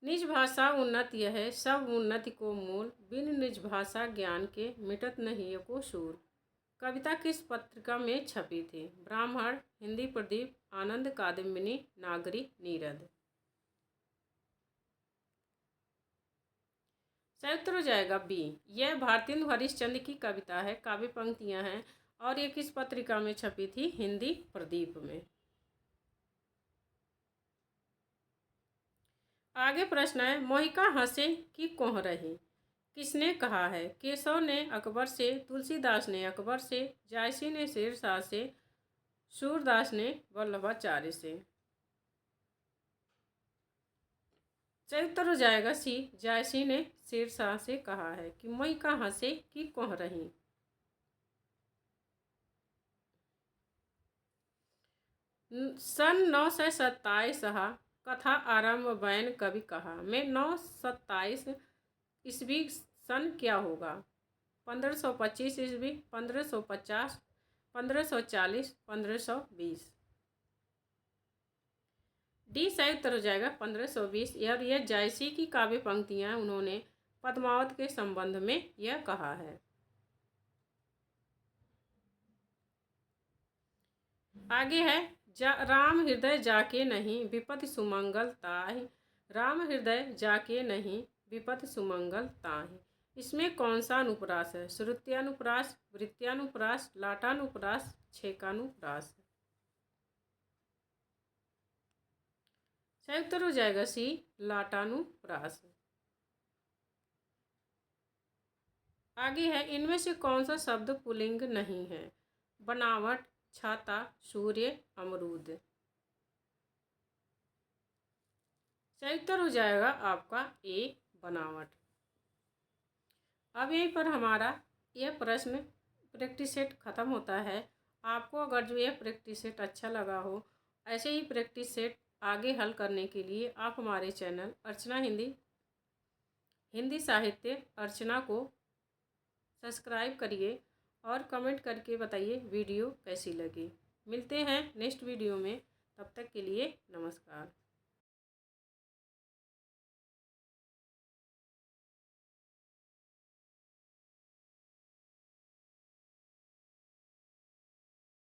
निज भाषा उन्नत यह है, सब उन्नति को मूल, बिन निज भाषा ज्ञान के मिटत नहीं एको शूर। कविता किस पत्रिका में छपी थी? ब्राह्मण, हिंदी प्रदीप, आनंद कादम्बिनी, नागरी, नीरद। सही उत्तर हो जाएगा बी। यह भारतेंदु हरिश्चंद्र की कविता है, काव्य पंक्तियां हैं, और ये किस पत्रिका में छपी थी? हिंदी प्रदीप में। आगे प्रश्न है, मोहिका हंसे कि कोह रही, किसने कहा है? केशव ने अकबर से, तुलसीदास ने अकबर से, जायसी ने शेरशाह से, सूरदास ने वल्लभाचार्य से। सही उत्तर हो जाएगा सी, जायसी ने शेरशाह से कहा है कि मोहिका हंसे कि कोह रही। सन 927 कथा आरंभ बैन कवि कहा में 927 ईस्वी सन क्या होगा? 1525 ईस्वी, 1550, 1540, 1520। डी सही उत्तर हो जाएगा 1520। और यह जायसी की काव्य पंक्तियां उन्होंने पद्मावत के संबंध में यह कहा है। आगे है, राम हृदय जाके नहीं विपत्ति सुमंगल ताहि, राम हृदय जाके नहीं विपत्ति सुमंगल ताहि। इसमें कौन सा अनुप्रास है? श्रुत्यानुप्रास, वृत्यानुप्रास, लाटानुप्रास, छेकानुप्रास। सही उत्तर हो जाएगा सी, लाटानुप्रास। आगे है, इनमें से कौन सा शब्द पुल्लिंग नहीं है? बनावट, छाता, सूर्य, अमरूद। सही उत्तर हो जाएगा आपका ए, बनावट। अब यहीं पर हमारा यह प्रश्न प्रैक्टिस सेट खत्म होता है। आपको अगर जो यह प्रैक्टिस सेट अच्छा लगा हो, ऐसे ही प्रैक्टिस सेट आगे हल करने के लिए आप हमारे चैनल अर्चना हिंदी साहित्य अर्चना को सब्सक्राइब करिए और कमेंट करके बताइए वीडियो कैसी लगी। मिलते हैं नेक्स्ट वीडियो में, तब तक के लिए नमस्कार।